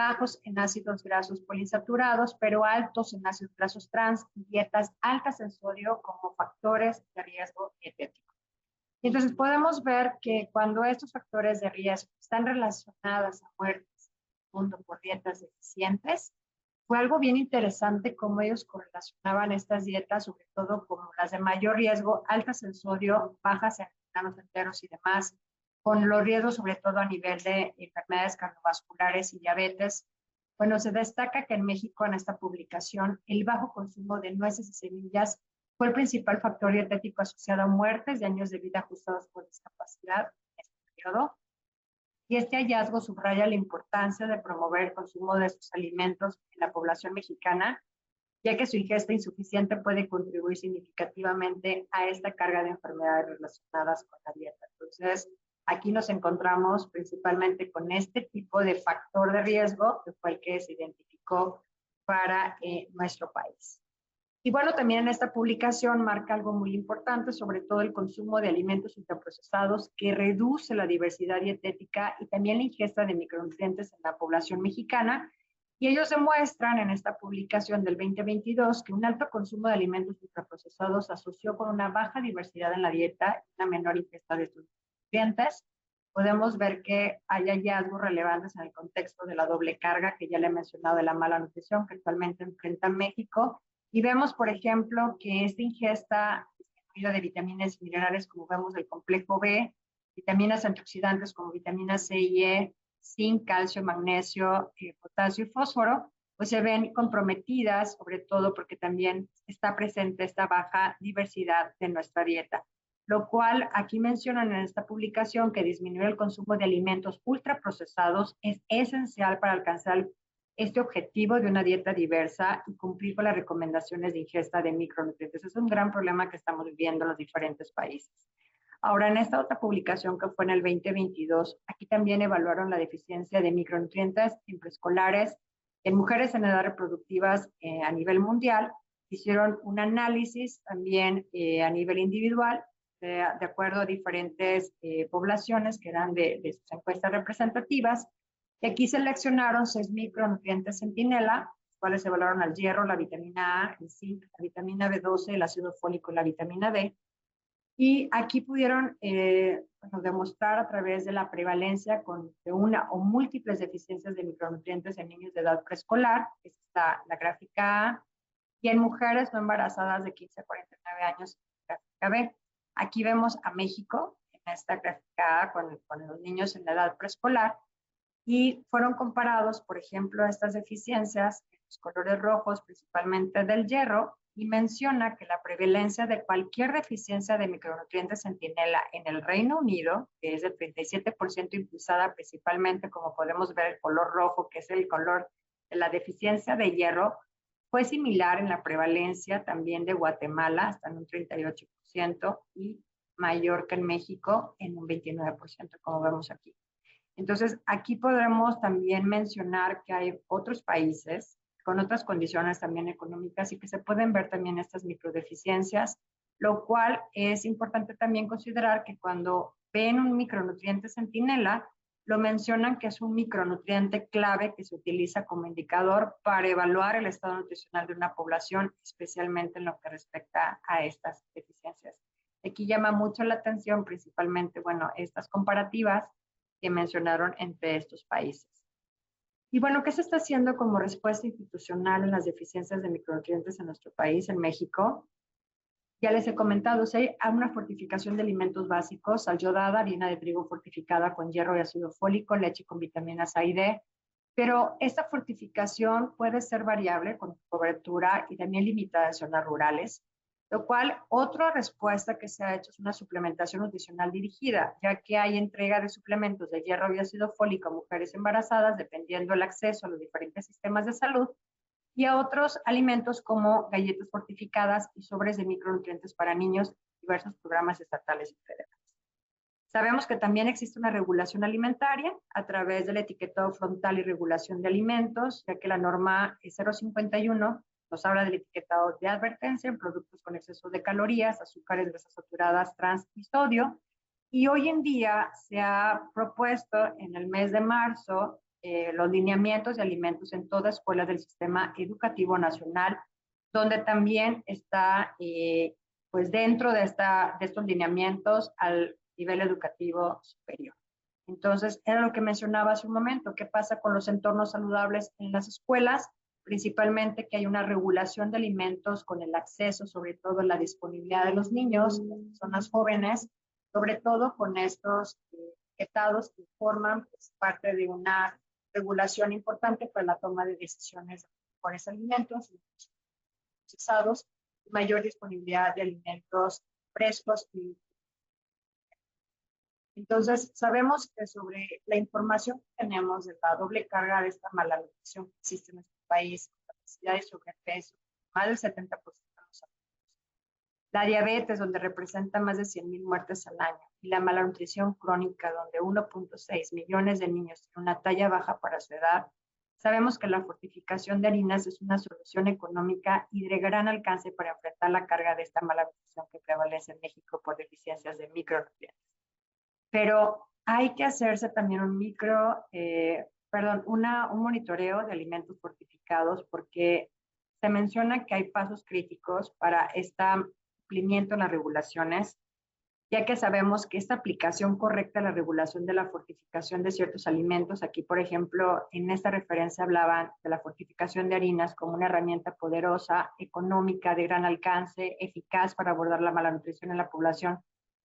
bajos en ácidos grasos poliinsaturados, pero altos en ácidos grasos trans y dietas altas en sodio como factores de riesgo dietético. Entonces podemos ver que cuando estos factores de riesgo están relacionados a muertes mundo por dietas deficientes, fue algo bien interesante cómo ellos correlacionaban estas dietas, sobre todo como las de mayor riesgo, altas en sodio, bajas en granos enteros y demás, con los riesgos sobre todo a nivel de enfermedades cardiovasculares y diabetes. Bueno, se destaca que en México, en esta publicación, el bajo consumo de nueces y semillas fue el principal factor dietético asociado a muertes de años de vida ajustados por discapacidad en este periodo. Y este hallazgo subraya la importancia de promover el consumo de estos alimentos en la población mexicana, ya que su ingesta insuficiente puede contribuir significativamente a esta carga de enfermedades relacionadas con la dieta. Entonces, aquí nos encontramos principalmente con este tipo de factor de riesgo, que fue el que se identificó para nuestro país. Y bueno, también en esta publicación marca algo muy importante, sobre todo el consumo de alimentos ultraprocesados, que reduce la diversidad dietética y también la ingesta de micronutrientes en la población mexicana. Y ellos demuestran en esta publicación del 2022 que un alto consumo de alimentos ultraprocesados se asoció con una baja diversidad en la dieta y una menor ingesta de estos nutrientes. Podemos ver que hay hallazgos relevantes en el contexto de la doble carga que ya le he mencionado, de la mala nutrición que actualmente enfrenta México. Y vemos, por ejemplo, que esta ingesta disminuida de vitaminas y minerales, como vemos del complejo B, vitaminas antioxidantes como vitamina C y E, zinc, calcio, magnesio, potasio y fósforo, pues se ven comprometidas, sobre todo porque también está presente esta baja diversidad de nuestra dieta. Lo cual aquí mencionan en esta publicación que disminuir el consumo de alimentos ultraprocesados es esencial para alcanzar este objetivo de una dieta diversa y cumplir con las recomendaciones de ingesta de micronutrientes. Es un gran problema que estamos viviendo en los diferentes países. Ahora, en esta otra publicación que fue en el 2022, aquí también evaluaron la deficiencia de micronutrientes en preescolares, en mujeres en edad reproductivas a nivel mundial. Hicieron un análisis también a nivel individual, de acuerdo a diferentes poblaciones que eran de sus encuestas representativas. Y aquí seleccionaron 6 micronutrientes centinela, los cuales evaluaron al hierro, la vitamina A, el zinc, la vitamina B12, el ácido fólico y la vitamina D. Y aquí pudieron demostrar a través de la prevalencia de una o múltiples deficiencias de micronutrientes en niños de edad preescolar, esta está la gráfica A, y en mujeres no embarazadas de 15 a 49 años, gráfica B. Aquí vemos a México, en esta gráfica A, con los niños en la edad preescolar, y fueron comparados, por ejemplo, estas deficiencias en los colores rojos, principalmente del hierro, y menciona que la prevalencia de cualquier deficiencia de micronutrientes centinela en el Reino Unido, que es del 37%, impulsada principalmente, como podemos ver, el color rojo, que es el color de la deficiencia de hierro, fue similar en la prevalencia también de Guatemala, hasta en un 38%, y mayor que en México, en un 29%, como vemos aquí. Entonces, aquí podremos también mencionar que hay otros países con otras condiciones también económicas y que se pueden ver también estas microdeficiencias, lo cual es importante también considerar que cuando ven un micronutriente centinela, lo mencionan que es un micronutriente clave que se utiliza como indicador para evaluar el estado nutricional de una población, especialmente en lo que respecta a estas deficiencias. Aquí llama mucho la atención principalmente, bueno, estas comparativas que mencionaron entre estos países. Y bueno, ¿qué se está haciendo como respuesta institucional en las deficiencias de micronutrientes en nuestro país, en México? Ya les he comentado, hay una fortificación de alimentos básicos, sal yodada, harina de trigo fortificada con hierro y ácido fólico, leche con vitaminas A y D, pero esta fortificación puede ser variable con cobertura y también limitada en zonas rurales, lo cual otra respuesta que se ha hecho es una suplementación nutricional dirigida, ya que hay entrega de suplementos de hierro y ácido fólico a mujeres embarazadas, dependiendo del acceso a los diferentes sistemas de salud, y a otros alimentos como galletas fortificadas y sobres de micronutrientes para niños, diversos programas estatales y federales. Sabemos que también existe una regulación alimentaria a través del etiquetado frontal y regulación de alimentos, ya que la norma 051 nos habla del etiquetado de advertencia en productos con exceso de calorías, azúcares, grasas saturadas, trans y sodio. Y hoy en día se ha propuesto en el mes de marzo los lineamientos de alimentos en toda escuela del Sistema Educativo Nacional, donde también está, pues dentro de estos lineamientos al nivel educativo superior. Entonces, era lo que mencionaba hace un momento, ¿qué pasa con los entornos saludables en las escuelas? Principalmente que hay una regulación de alimentos con el acceso, sobre todo la disponibilidad de los niños, las personas jóvenes, sobre todo con estos etiquetados que forman pues, parte de una regulación importante para la toma de decisiones por esos alimentos procesados, mayor disponibilidad de alimentos frescos y entonces, sabemos que sobre la información que tenemos de la doble carga de esta mala nutrición que existe en nuestro país, obesidad y sobrepeso, más del 70% de los adultos, la diabetes, donde representa más de 100,000 muertes al año, y la malnutrición crónica, donde 1.6 millones de niños tienen una talla baja para su edad, sabemos que la fortificación de harinas es una solución económica y de gran alcance para enfrentar la carga de esta mala nutrición que prevalece en México por deficiencias de micronutrientes. Pero hay que hacerse también un monitoreo de alimentos fortificados porque se menciona que hay pasos críticos para este cumplimiento en las regulaciones, ya que sabemos que esta aplicación correcta a la regulación de la fortificación de ciertos alimentos, aquí por ejemplo en esta referencia hablaban de la fortificación de harinas como una herramienta poderosa, económica, de gran alcance, eficaz para abordar la malnutrición en la población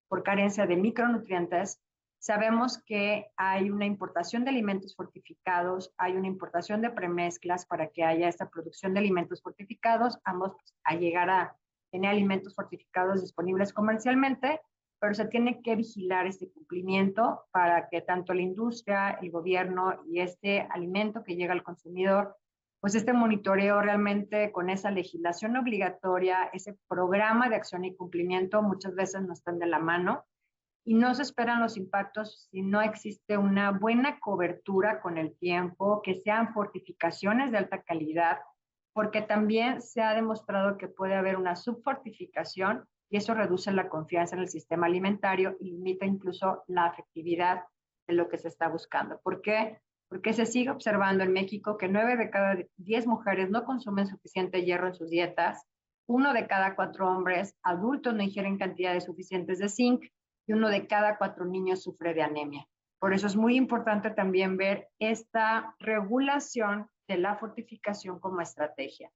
por carencia de micronutrientes. Sabemos que hay una importación de alimentos fortificados, hay una importación de premezclas para que haya esta producción de alimentos fortificados, ambos a llegar a tener alimentos fortificados disponibles comercialmente, pero se tiene que vigilar este cumplimiento para que tanto la industria, el gobierno y este alimento que llega al consumidor, pues este monitoreo realmente con esa legislación obligatoria, ese programa de acción y cumplimiento muchas veces no están de la mano y no se esperan los impactos si no existe una buena cobertura con el tiempo, que sean fortificaciones de alta calidad, porque también se ha demostrado que puede haber una subfortificación y eso reduce la confianza en el sistema alimentario y limita incluso la efectividad de lo que se está buscando. ¿Por qué? Porque se sigue observando en México que 9 de cada 10 mujeres no consumen suficiente hierro en sus dietas, 1 de cada 4 hombres adultos no ingieren cantidades suficientes de zinc y 1 de cada 4 niños sufre de anemia. Por eso es muy importante también ver esta regulación de la fortificación como estrategia.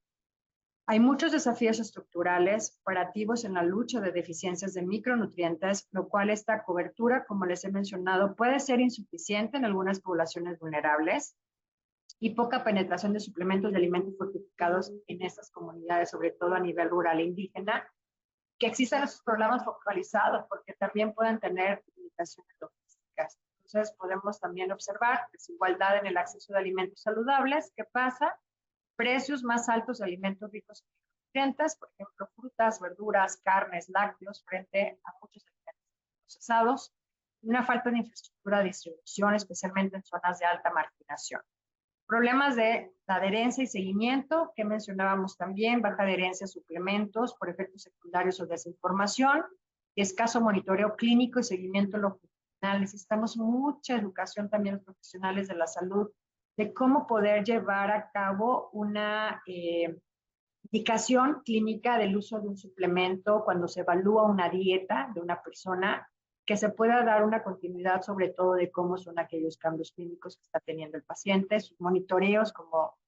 Hay muchos desafíos estructurales operativos en la lucha de deficiencias de micronutrientes, lo cual esta cobertura, como les he mencionado, puede ser insuficiente en algunas poblaciones vulnerables y poca penetración de suplementos de alimentos fortificados en estas comunidades, sobre todo a nivel rural e indígena, que existan esos programas focalizados porque también pueden tener limitaciones logísticas. Entonces podemos también observar desigualdad en el acceso de alimentos saludables. ¿Qué pasa? Precios más altos de alimentos ricos en nutrientes, por ejemplo, frutas, verduras, carnes, lácteos, frente a muchos alimentos procesados, una falta de infraestructura de distribución, especialmente en zonas de alta marginación. Problemas de la adherencia y seguimiento, que mencionábamos también, baja adherencia a suplementos por efectos secundarios o desinformación, y escaso monitoreo clínico y seguimiento longitudinal. Necesitamos mucha educación también los profesionales de la salud de cómo poder llevar a cabo una indicación clínica del uso de un suplemento cuando se evalúa una dieta de una persona, que se pueda dar una continuidad sobre todo de cómo son aquellos cambios clínicos que está teniendo el paciente, sus monitoreos, como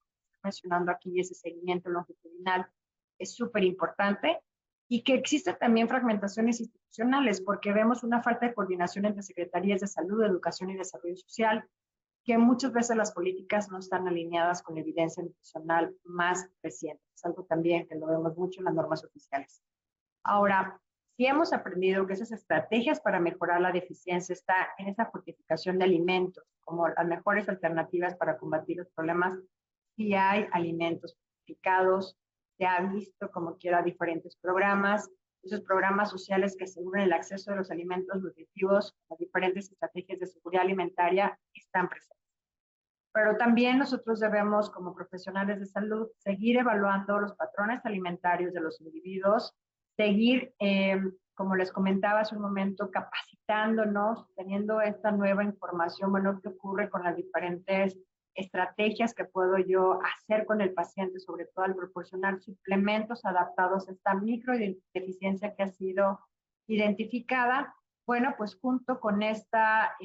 mencionando aquí, ese seguimiento longitudinal es súper importante, y que existe también fragmentaciones institucionales, porque vemos una falta de coordinación entre secretarías de salud, educación y desarrollo social, que muchas veces las políticas no están alineadas con la evidencia nutricional más reciente. Es algo también que lo vemos mucho en las normas oficiales. Ahora, si hemos aprendido que esas estrategias para mejorar la deficiencia está en esa fortificación de alimentos, como las mejores alternativas para combatir los problemas, si hay alimentos fortificados, se ha visto como quiera diferentes programas, esos programas sociales que aseguran el acceso de los alimentos nutritivos, las diferentes estrategias de seguridad alimentaria están presentes. Pero también nosotros debemos, como profesionales de salud, seguir evaluando los patrones alimentarios de los individuos, seguir, como les comentaba hace un momento, capacitándonos, teniendo esta nueva información, bueno, qué ocurre con las diferentes estrategias que puedo yo hacer con el paciente, sobre todo al proporcionar suplementos adaptados a esta microdeficiencia que ha sido identificada. Bueno, pues junto con esta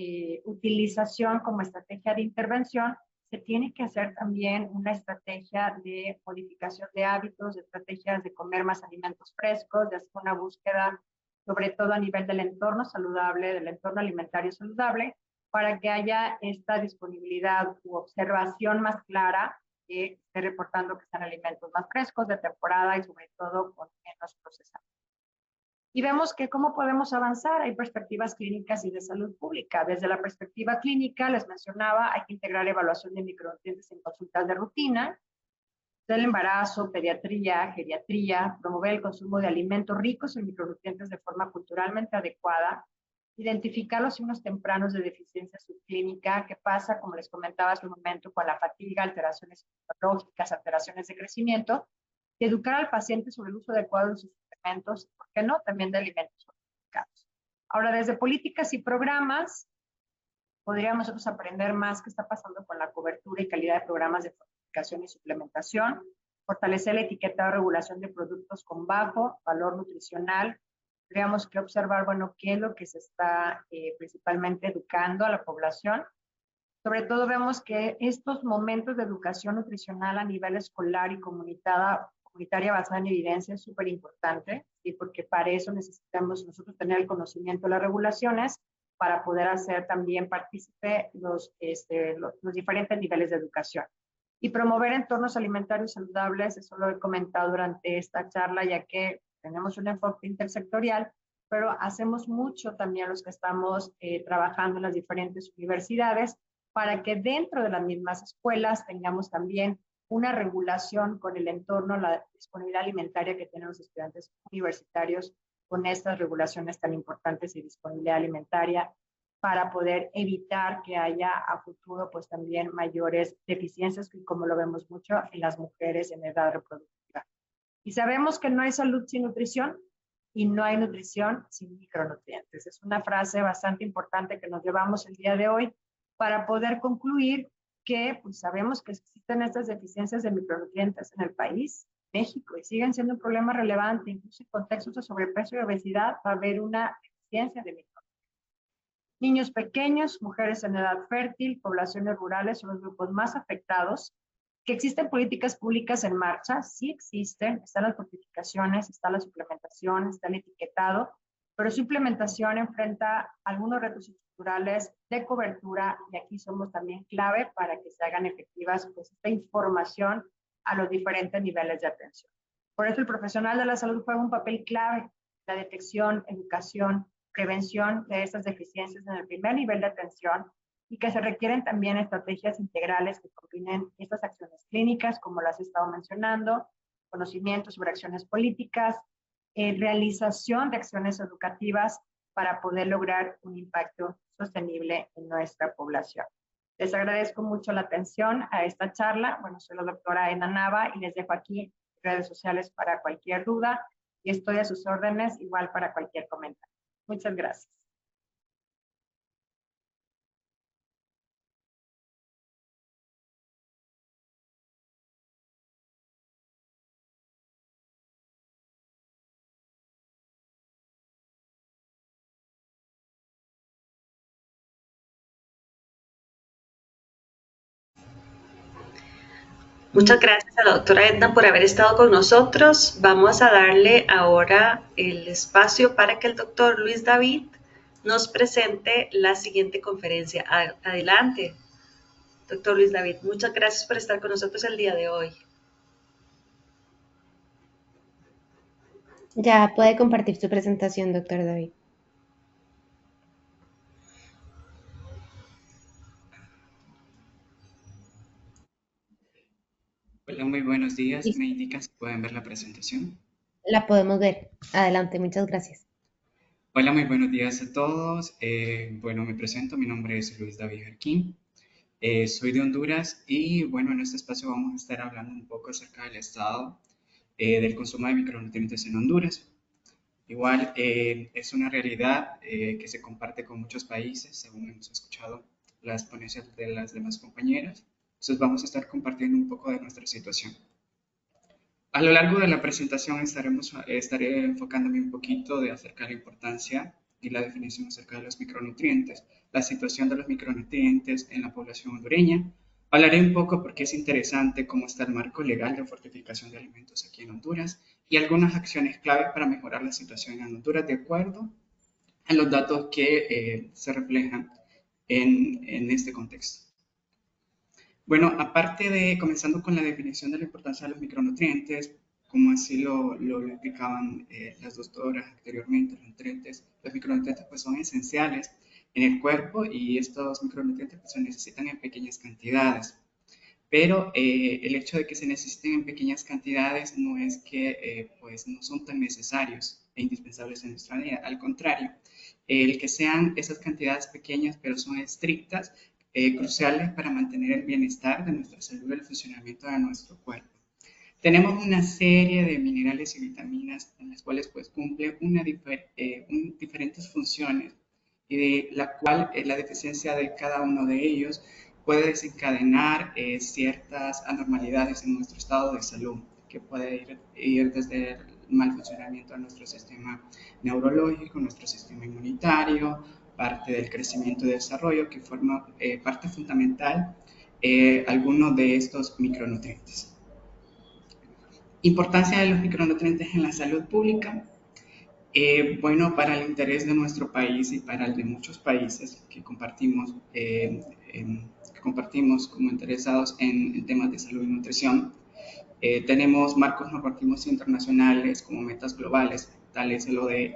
utilización como estrategia de intervención, se tiene que hacer también una estrategia de modificación de hábitos, de estrategias de comer más alimentos frescos, de hacer una búsqueda, sobre todo a nivel del entorno saludable, del entorno alimentario saludable, para que haya esta disponibilidad u observación más clara que esté reportando que están alimentos más frescos, de temporada y sobre todo con menos procesados. Y vemos que cómo podemos avanzar. Hay perspectivas clínicas y de salud pública. Desde la perspectiva clínica, les mencionaba, hay que integrar evaluación de micronutrientes en consultas de rutina, del embarazo, pediatría, geriatría, promover el consumo de alimentos ricos en micronutrientes de forma culturalmente adecuada, identificar los signos tempranos de deficiencia subclínica, qué pasa, como les comentaba hace un momento, con la fatiga, alteraciones psicológicas, alteraciones de crecimiento, y educar al paciente sobre el uso adecuado de sus suplementos, ¿por qué no? También de alimentos fortificados. Ahora, desde políticas y programas, podríamos nosotros aprender más qué está pasando con la cobertura y calidad de programas de fortificación y suplementación, fortalecer la etiqueta de regulación de productos con bajo valor nutricional. Tendríamos que observar, bueno, qué es lo que se está principalmente educando a la población. Sobre todo vemos que estos momentos de educación nutricional a nivel escolar y comunitaria basada en evidencia es súper importante, ¿sí? Porque para eso necesitamos nosotros tener el conocimiento de las regulaciones para poder hacer también partícipe los diferentes niveles de educación. Y promover entornos alimentarios saludables, eso lo he comentado durante esta charla, ya que tenemos un enfoque intersectorial, pero hacemos mucho también los que estamos trabajando en las diferentes universidades, para que dentro de las mismas escuelas tengamos también una regulación con el entorno, la disponibilidad alimentaria que tienen los estudiantes universitarios con estas regulaciones tan importantes y disponibilidad alimentaria para poder evitar que haya a futuro pues también mayores deficiencias, como lo vemos mucho en las mujeres en edad reproductiva. Y sabemos que no hay salud sin nutrición y no hay nutrición sin micronutrientes. Es una frase bastante importante que nos llevamos el día de hoy para poder concluir que pues, sabemos que existen estas deficiencias de micronutrientes en el país, México, y siguen siendo un problema relevante, incluso en contextos de sobrepeso y obesidad va a haber una deficiencia de micronutrientes. Niños pequeños, mujeres en edad fértil, poblaciones rurales son los grupos más afectados. ¿Que existen políticas públicas en marcha? Sí existen, están las fortificaciones, está la suplementación, está el etiquetado, pero su implementación enfrenta algunos retos estructurales de cobertura y aquí somos también clave para que se hagan efectivas pues, esta información a los diferentes niveles de atención. Por eso el profesional de la salud juega un papel clave en la detección, educación, prevención de estas deficiencias en el primer nivel de atención y que se requieren también estrategias integrales que combinen estas acciones clínicas, como las he estado mencionando, conocimiento sobre acciones políticas, realización de acciones educativas para poder lograr un impacto sostenible en nuestra población. Les agradezco mucho la atención a esta charla. Bueno, soy la doctora Edna Nava y les dejo aquí redes sociales para cualquier duda y estoy a sus órdenes igual para cualquier comentario. Muchas gracias. Muchas gracias a la doctora Edna por haber estado con nosotros. Vamos a darle ahora el espacio para que el doctor Luis David nos presente la siguiente conferencia. Adelante, doctor Luis David. Muchas gracias por estar con nosotros el día de hoy. Ya puede compartir su presentación, doctor David. Hola, muy buenos días. ¿Me indican si pueden ver la presentación? La podemos ver. Adelante, muchas gracias. Hola, muy buenos días a todos. Bueno, me presento, mi nombre es Luis David Jarquín. Soy de Honduras y bueno, en este espacio vamos a estar hablando un poco acerca del estado del consumo de micronutrientes en Honduras. Igual es una realidad que se comparte con muchos países, según hemos escuchado las ponencias de las demás compañeras. Entonces vamos a estar compartiendo un poco de nuestra situación. A lo largo de la presentación estaré enfocándome un poquito acerca de la importancia y la definición acerca de los micronutrientes, la situación de los micronutrientes en la población hondureña. Hablaré un poco porque es interesante cómo está el marco legal de fortificación de alimentos aquí en Honduras y algunas acciones claves para mejorar la situación en Honduras de acuerdo a los datos que se reflejan en este contexto. Bueno, aparte de, comenzando con la definición de la importancia de los micronutrientes, como así lo explicaban las doctoras anteriormente, los micronutrientes pues son esenciales en el cuerpo y estos micronutrientes pues, se necesitan en pequeñas cantidades. Pero el hecho de que se necesiten en pequeñas cantidades no es que pues no son tan necesarios e indispensables en nuestra vida. Al contrario, el que sean esas cantidades pequeñas pero son estrictas, cruciales para mantener el bienestar de nuestra salud y el funcionamiento de nuestro cuerpo. Tenemos una serie de minerales y vitaminas en las cuales pues cumple diferentes funciones y de la cual la deficiencia de cada uno de ellos puede desencadenar ciertas anormalidades en nuestro estado de salud, que puede ir desde el mal funcionamiento de nuestro sistema neurológico, nuestro sistema inmunitario, parte del crecimiento y desarrollo, que forma parte fundamental algunos de estos micronutrientes. Importancia de los micronutrientes en la salud pública. Bueno, para el interés de nuestro país y para el de muchos países que compartimos como interesados en temas de salud y nutrición, tenemos marcos normativos internacionales como metas globales, tal es lo de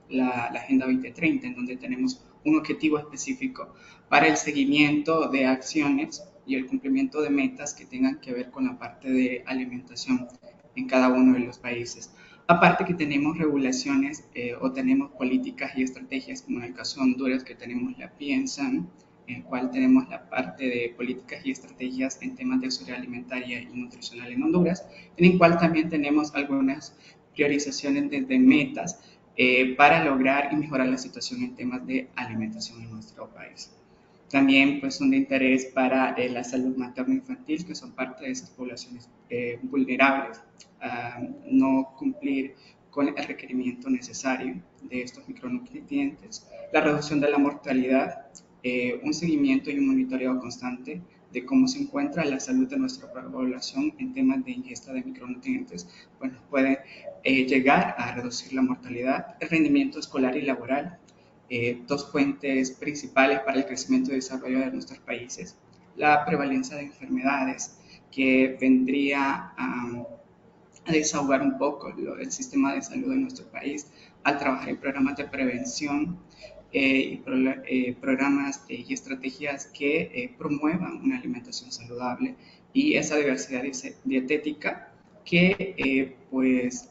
la Agenda 2030, en donde tenemos un objetivo específico para el seguimiento de acciones y el cumplimiento de metas que tengan que ver con la parte de alimentación en cada uno de los países. Aparte que tenemos regulaciones o tenemos políticas y estrategias, como en el caso de Honduras, que tenemos la PIENSAN, en el cual tenemos la parte de políticas y estrategias en temas de seguridad alimentaria y nutricional en Honduras, en el cual también tenemos algunas priorizaciones desde metas para lograr y mejorar la situación en temas de alimentación en nuestro país. También pues, son de interés para la salud materno-infantil, que son parte de esas poblaciones vulnerables a no cumplir con el requerimiento necesario de estos micronutrientes, la reducción de la mortalidad, un seguimiento y un monitoreo constante de cómo se encuentra la salud de nuestra población en temas de ingesta de micronutrientes, pues puede llegar a reducir la mortalidad, el rendimiento escolar y laboral, dos fuentes principales para el crecimiento y desarrollo de nuestros países, la prevalencia de enfermedades que vendría a desahogar un poco el sistema de salud de nuestro país al trabajar en programas de prevención programas y estrategias que promuevan una alimentación saludable y esa diversidad dietética que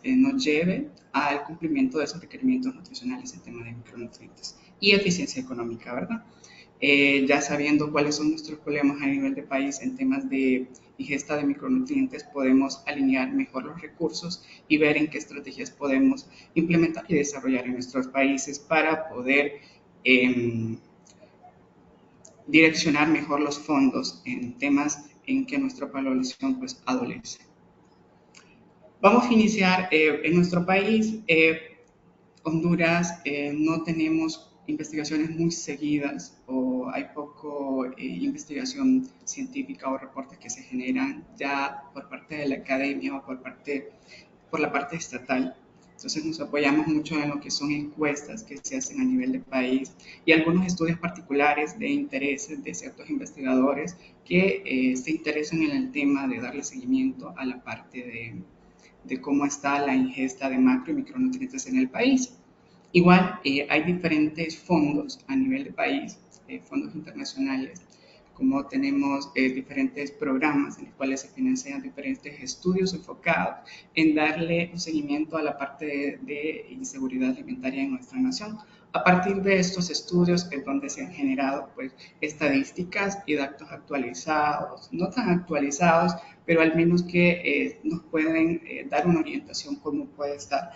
nos lleve al cumplimiento de esos requerimientos nutricionales en tema de micronutrientes y eficiencia económica, ¿verdad? Ya sabiendo cuáles son nuestros problemas a nivel de país en temas de ingesta de micronutrientes, podemos alinear mejor los recursos y ver en qué estrategias podemos implementar y desarrollar en nuestros países para poder direccionar mejor los fondos en temas en que nuestra población pues adolece. Vamos a iniciar en nuestro país. Honduras no tenemos investigaciones muy seguidas o hay poco investigación científica o reportes que se generan ya por parte de la academia o por la parte estatal. Entonces nos apoyamos mucho en lo que son encuestas que se hacen a nivel de país y algunos estudios particulares de intereses de ciertos investigadores que se interesan en el tema de darle seguimiento a la parte de cómo está la ingesta de macro y micronutrientes en el país. Igual hay diferentes fondos a nivel de país, fondos internacionales, como tenemos diferentes programas en los cuales se financian diferentes estudios enfocados en darle un seguimiento a la parte de inseguridad alimentaria en nuestra nación. A partir de estos estudios es donde se han generado pues, estadísticas y datos actualizados, no tan actualizados, pero al menos que nos pueden dar una orientación cómo puede estar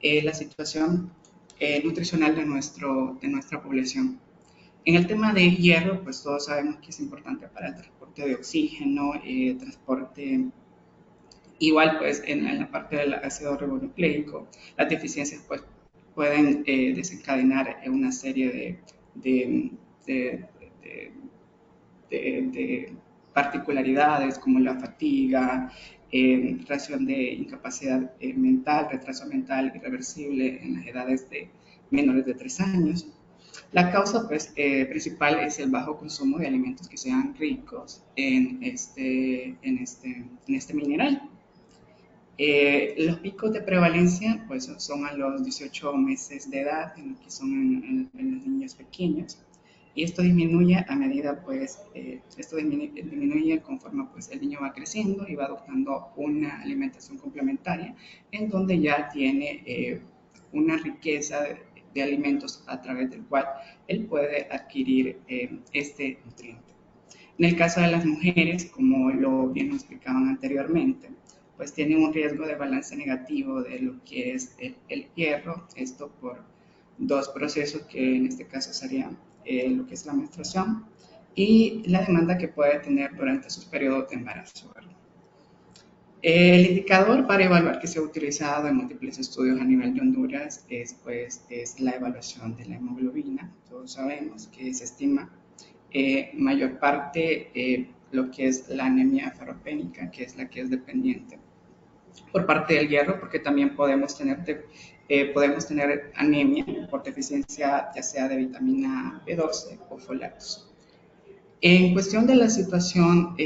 la situación nutricional de nuestra población. En el tema de hierro, pues todos sabemos que es importante para el transporte de oxígeno, transporte. Igual, pues, en la parte del ácido ribonucleico, las deficiencias pues, pueden desencadenar una serie de, de, de, de particularidades como la fatiga, reacción de incapacidad mental, retraso mental irreversible en las edades de menores de 3 años. La causa pues, principal es el bajo consumo de alimentos que sean ricos en este mineral. Los picos de prevalencia pues, son a los 18 meses de edad, en que son en los niños pequeños, y esto disminuye a medida, pues, disminuye conforme pues, el niño va creciendo y va adoptando una alimentación complementaria, en donde ya tiene una riqueza de alimentos a través del cual él puede adquirir este nutriente. En el caso de las mujeres, como lo bien explicaban anteriormente, pues tienen un riesgo de balance negativo de lo que es el hierro, esto por dos procesos que en este caso serían lo que es la menstruación y la demanda que puede tener durante sus periodos de embarazo. El indicador para evaluar que se ha utilizado en múltiples estudios a nivel de Honduras es la evaluación de la hemoglobina. Todos sabemos que se estima mayor parte lo que es la anemia ferropénica, que es la que es dependiente por parte del hierro, porque también podemos tener anemia por deficiencia ya sea de vitamina B12 o folatos. En cuestión de la situación,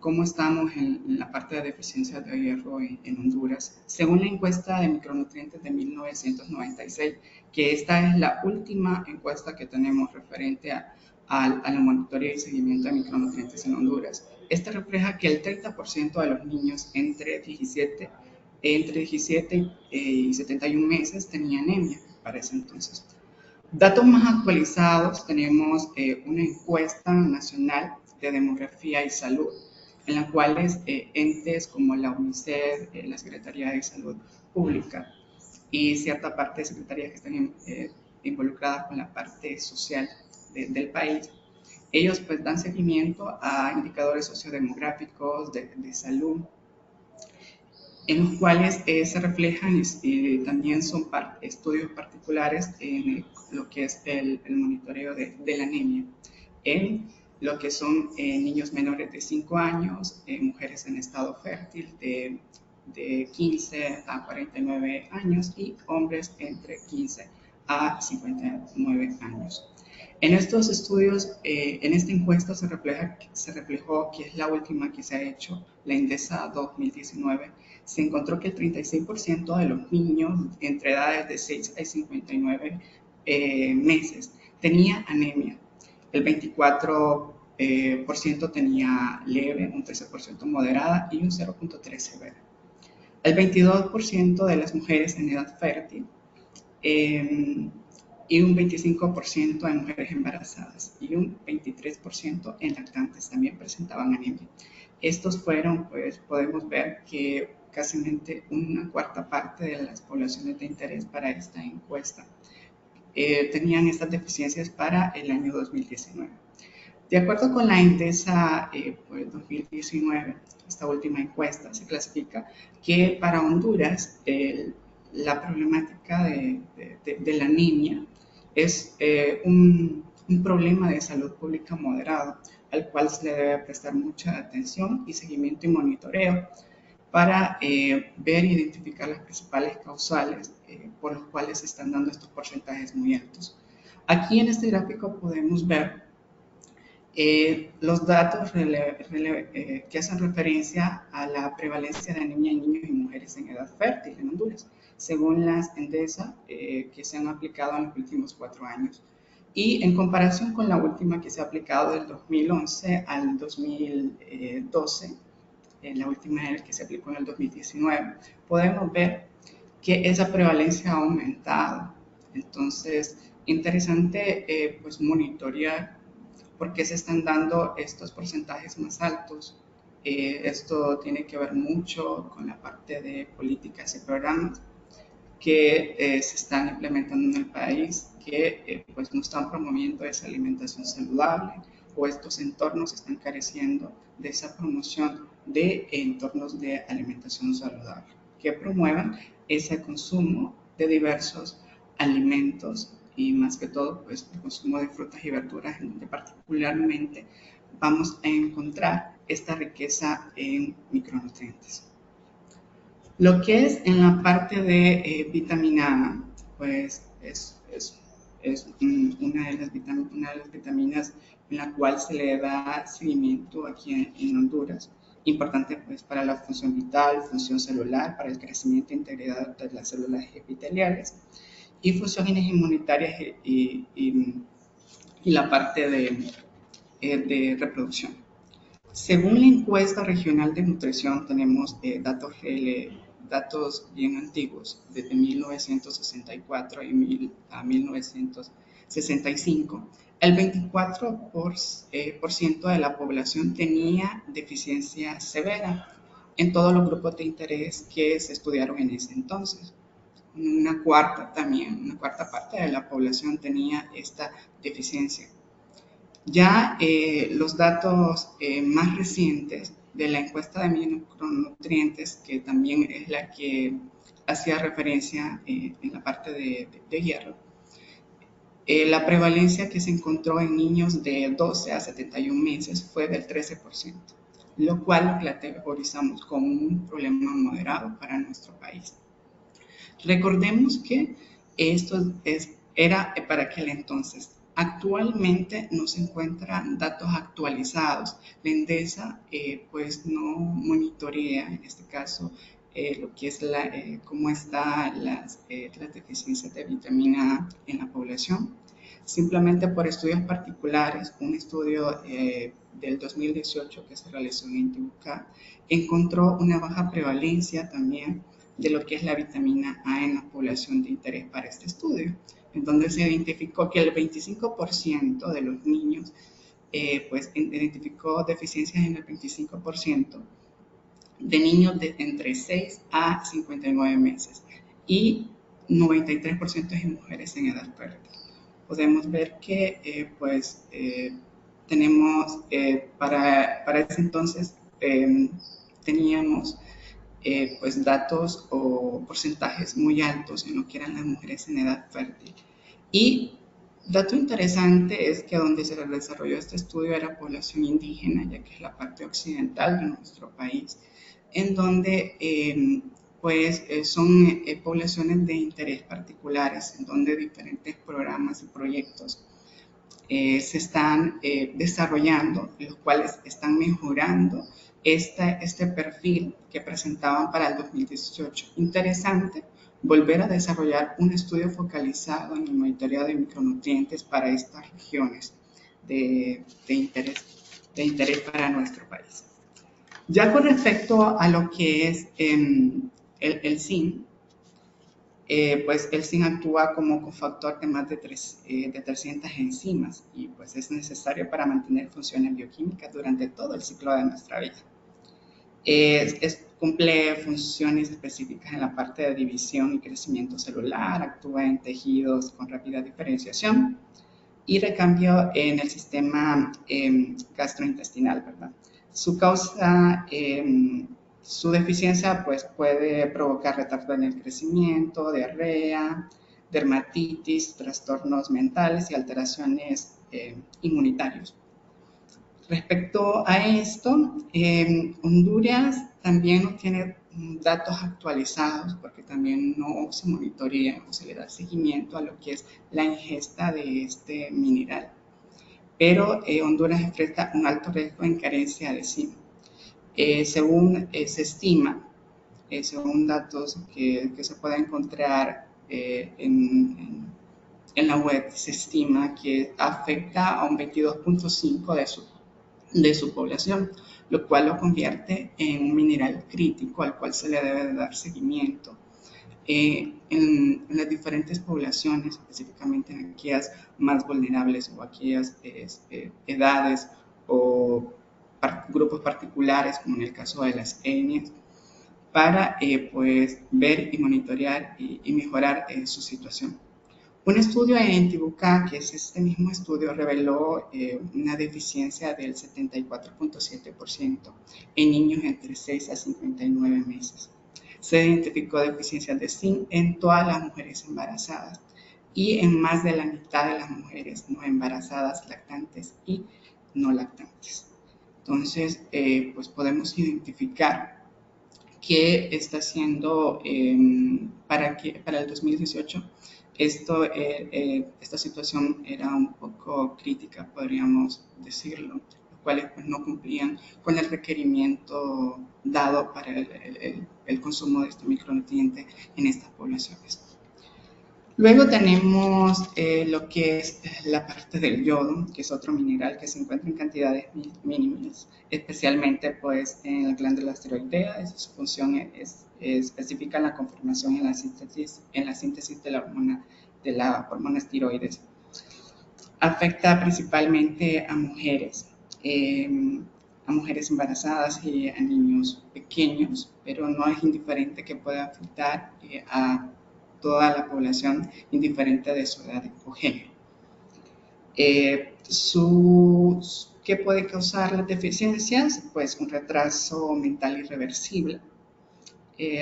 cómo estamos en la parte de deficiencia de hierro en Honduras, según la encuesta de micronutrientes de 1996, que esta es la última encuesta que tenemos referente a la monitoreo y seguimiento de micronutrientes en Honduras. Esta refleja que el 30% de los niños entre 17 y 71 meses tenían anemia para ese entonces. Datos más actualizados, tenemos una encuesta nacional de demografía y salud, en la cual entes como la UNICEF, la Secretaría de Salud Pública y cierta parte de secretarías que están involucradas con la parte social del país, ellos pues dan seguimiento a indicadores sociodemográficos de salud, en los cuales se reflejan también son estudios particulares en lo que es el monitoreo de la anemia, en lo que son niños menores de 5 años, mujeres en estado fértil de 15 a 49 años y hombres entre 15 a 59 años. En estos estudios, en esta encuesta se reflejó que es la última que se ha hecho, la INDESA 2019, se encontró que el 36% de los niños entre edades de 6 a 59 meses tenía anemia, el 24% tenía leve, un 13% moderada y un 0.3 severa. El 22% de las mujeres en edad fértil y un 25% de mujeres embarazadas y un 23% en lactantes también presentaban anemia. Estos fueron, pues podemos ver que casi una cuarta parte de las poblaciones de interés para esta encuesta tenían estas deficiencias para el año 2019. De acuerdo con la INDESA 2019, esta última encuesta, se clasifica que para Honduras la problemática de la anemia es un problema de salud pública moderado, al cual se le debe prestar mucha atención y seguimiento y monitoreo para ver e identificar las principales causales por los cuales se están dando estos porcentajes muy altos. Aquí en este gráfico podemos ver los datos que hacen referencia a la prevalencia de anemia en niños y mujeres en edad fértil en Honduras, según las ENDESA que se han aplicado en los últimos 4 años. Y en comparación con la última que se ha aplicado del 2011 al 2012, la última que se aplicó en el 2019, podemos ver que esa prevalencia ha aumentado. Entonces, interesante pues monitorear por qué se están dando estos porcentajes más altos. Esto tiene que ver mucho con la parte de políticas y programas, que se están implementando en el país que pues no están promoviendo esa alimentación saludable, o estos entornos están careciendo de esa promoción de entornos de alimentación saludable que promuevan ese consumo de diversos alimentos y más que todo pues el consumo de frutas y verduras, en donde particularmente vamos a encontrar esta riqueza en micronutrientes. Lo que es en la parte de vitamina A, pues es una de las vitaminas en la cual se le da seguimiento aquí en Honduras. Importante pues para la función vital, función celular, para el crecimiento e integridad de las células epiteliales y funciones inmunitarias y la parte de reproducción. Según la encuesta regional de nutrición, tenemos datos bien antiguos, desde 1964 a 1965. El 24% de la población tenía deficiencia severa en todos los grupos de interés que se estudiaron en ese entonces. Una cuarta parte de la población tenía esta deficiencia. Ya los datos más recientes de la encuesta de micronutrientes, que también es la que hacía referencia en la parte de hierro, la prevalencia que se encontró en niños de 12 a 71 meses fue del 13%, lo cual lo categorizamos como un problema moderado para nuestro país. Recordemos que esto era para aquel entonces. Actualmente no se encuentran datos actualizados. La INDESA pues no monitorea, en este caso, lo que es cómo están las deficiencias de vitamina A en la población. Simplemente por estudios particulares, un estudio del 2018 que se realizó en Intibucá encontró una baja prevalencia también de lo que es la vitamina A en la población de interés para este estudio, en donde se identificó que el 25% de los niños pues identificó deficiencias en el 25% de niños de entre 6 a 59 meses y 93% en mujeres en edad fértil. Podemos ver que tenemos para ese entonces teníamos pues datos o porcentajes muy altos en lo que eran las mujeres en edad fértil. Y dato interesante es que donde se desarrolló este estudio era población indígena, ya que es la parte occidental de nuestro país, en donde son poblaciones de interés particulares, en donde diferentes programas y proyectos se están desarrollando, los cuales están mejorando este perfil que presentaban para el 2018. Interesante volver a desarrollar un estudio focalizado en el monitoreo de micronutrientes para estas regiones de interés para nuestro país. Ya con respecto a lo que es el zinc, pues el zinc actúa como cofactor de más de 300 enzimas y pues es necesario para mantener funciones bioquímicas durante todo el ciclo de nuestra vida. Cumple funciones específicas en la parte de división y crecimiento celular, actúa en tejidos con rápida diferenciación y recambio en el sistema gastrointestinal, ¿verdad? Su causa, su deficiencia pues puede provocar retardo en el crecimiento, diarrea, dermatitis, trastornos mentales y alteraciones inmunitarios. Respecto a esto, Honduras también no tiene datos actualizados porque también no se monitorea o se le da seguimiento a lo que es la ingesta de este mineral. Pero Honduras enfrenta un alto riesgo en carencia de zinc. Según se estima, según datos que se pueden encontrar en la web, se estima que afecta a un 22.5% de su población, lo cual lo convierte en un mineral crítico al cual se le debe dar seguimiento en las diferentes poblaciones, específicamente en aquellas más vulnerables o aquellas edades o grupos particulares, como en el caso de las etnias, para pues ver y monitorear y mejorar su situación. Un estudio en Tibucá, que es este mismo estudio, reveló una deficiencia del 74.7% en niños entre 6 a 59 meses. Se identificó deficiencia de zinc en todas las mujeres embarazadas y en más de la mitad de las mujeres no embarazadas, lactantes y no lactantes. Entonces, pues podemos identificar que está haciendo para el 2018 esta situación era un poco crítica, podríamos decirlo, los cuales pues, no cumplían con el requerimiento dado para el consumo de este micronutriente en estas poblaciones. Luego tenemos lo que es la parte del yodo, que es otro mineral que se encuentra en cantidades mínimas, especialmente pues, en la glándula tiroidea. Su función es específica en la conformación y en la síntesis de la hormona tiroides. Afecta principalmente a mujeres embarazadas y a niños pequeños, pero no es indiferente que pueda afectar a toda la población indiferente de su edad o género. ¿Qué puede causar las deficiencias? Pues un retraso mental irreversible,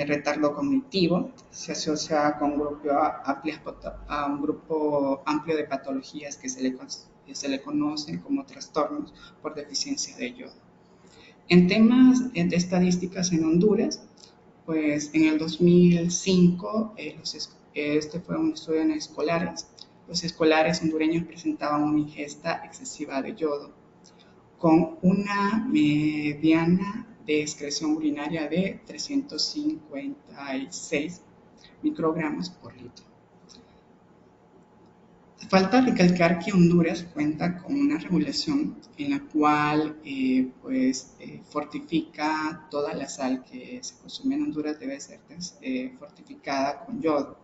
retardo cognitivo, se asocia con un grupo amplio de patologías que se le conocen como trastornos por deficiencia de yodo. En temas de estadísticas en Honduras, pues en el 2005, este fue un estudio en escolares. Los escolares hondureños presentaban una ingesta excesiva de yodo, con una mediana de excreción urinaria de 356 microgramos por litro. Falta recalcar que Honduras cuenta con una regulación en la cual fortifica toda la sal que se consume en Honduras debe ser fortificada con yodo.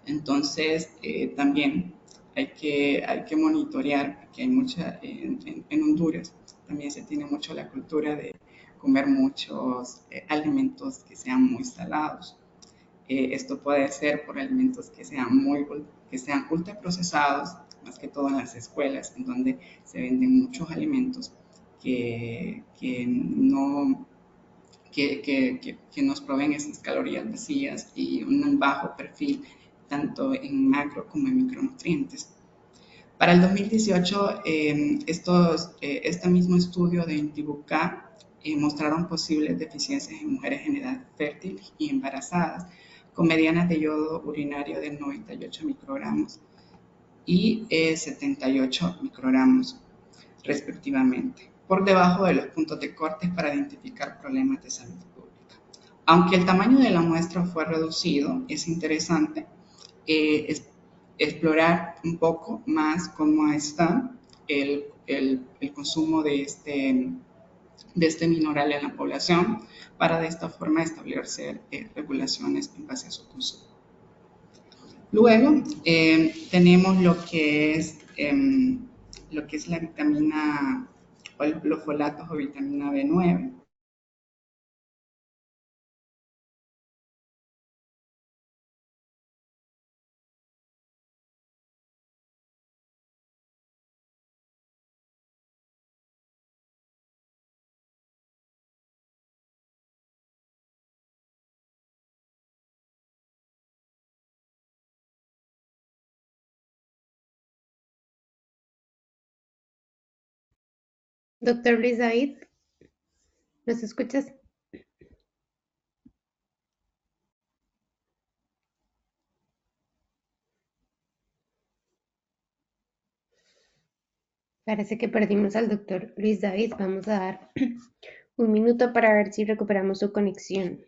Entonces también hay que monitorear, porque hay mucha en Honduras también se tiene mucho la cultura de comer muchos alimentos que sean muy salados. Esto puede ser por alimentos que sean ultraprocesados, más que todo en las escuelas, en donde se venden muchos alimentos que nos proveen esas calorías vacías y un bajo perfil tanto en macro como en micronutrientes. Para el 2018, este mismo estudio de Intibucá mostraron posibles deficiencias en mujeres en edad fértil y embarazadas, con medianas de yodo urinario de 98 microgramos y 78 microgramos, respectivamente, por debajo de los puntos de corte para identificar problemas de salud pública. Aunque el tamaño de la muestra fue reducido, es interesante explorar un poco más cómo está el consumo de este mineral en la población para de esta forma establecer regulaciones en base a su consumo. Luego tenemos lo que es la vitamina, o los folatos o vitamina B9. Doctor Luis David, ¿nos escuchas? Parece que perdimos al doctor Luis David. Vamos a dar un minuto para ver si recuperamos su conexión.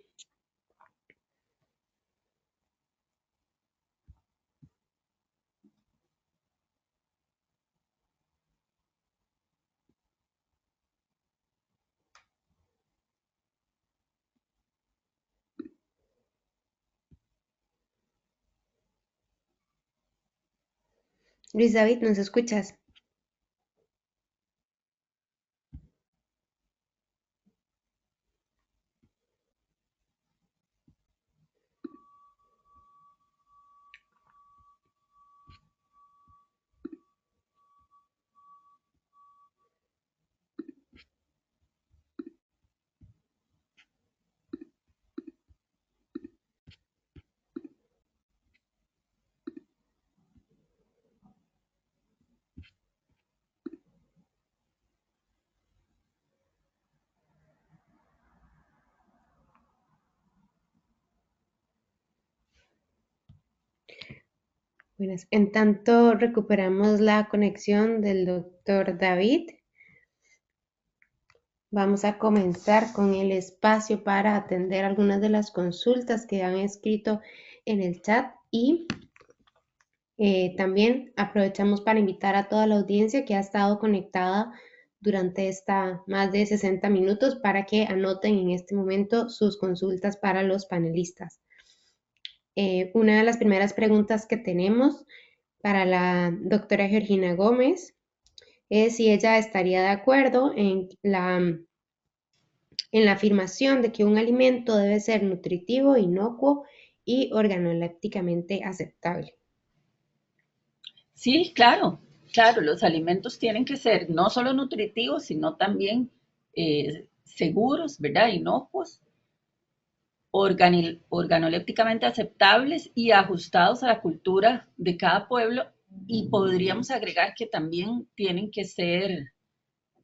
Luis David, ¿nos escuchas? Buenas. En tanto, recuperamos la conexión del doctor David. Vamos a comenzar con el espacio para atender algunas de las consultas que han escrito en el chat y también aprovechamos para invitar a toda la audiencia que ha estado conectada durante esta más de 60 minutos para que anoten en este momento sus consultas para los panelistas. Una de las primeras preguntas que tenemos para la doctora Georgina Gómez es si ella estaría de acuerdo en la afirmación de que un alimento debe ser nutritivo, inocuo y organolépticamente aceptable. Sí, claro, claro, los alimentos tienen que ser no solo nutritivos, sino también seguros, ¿verdad? Inocuos, organolépticamente aceptables y ajustados a la cultura de cada pueblo. Y podríamos agregar que también tienen que ser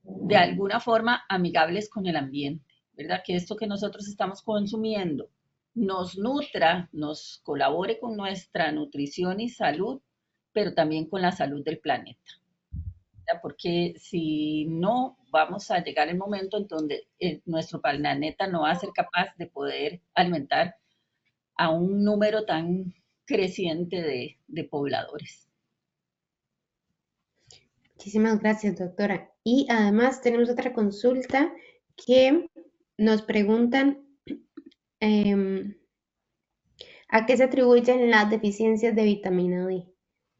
de alguna forma amigables con el ambiente, ¿verdad? Que esto que nosotros estamos consumiendo nos nutra, nos colabore con nuestra nutrición y salud, pero también con la salud del planeta. ¿Verdad? Porque si no, vamos a llegar al momento en donde nuestro planeta no va a ser capaz de poder alimentar a un número tan creciente de pobladores. Muchísimas gracias, doctora. Y además tenemos otra consulta que nos preguntan a qué se atribuyen las deficiencias de vitamina D,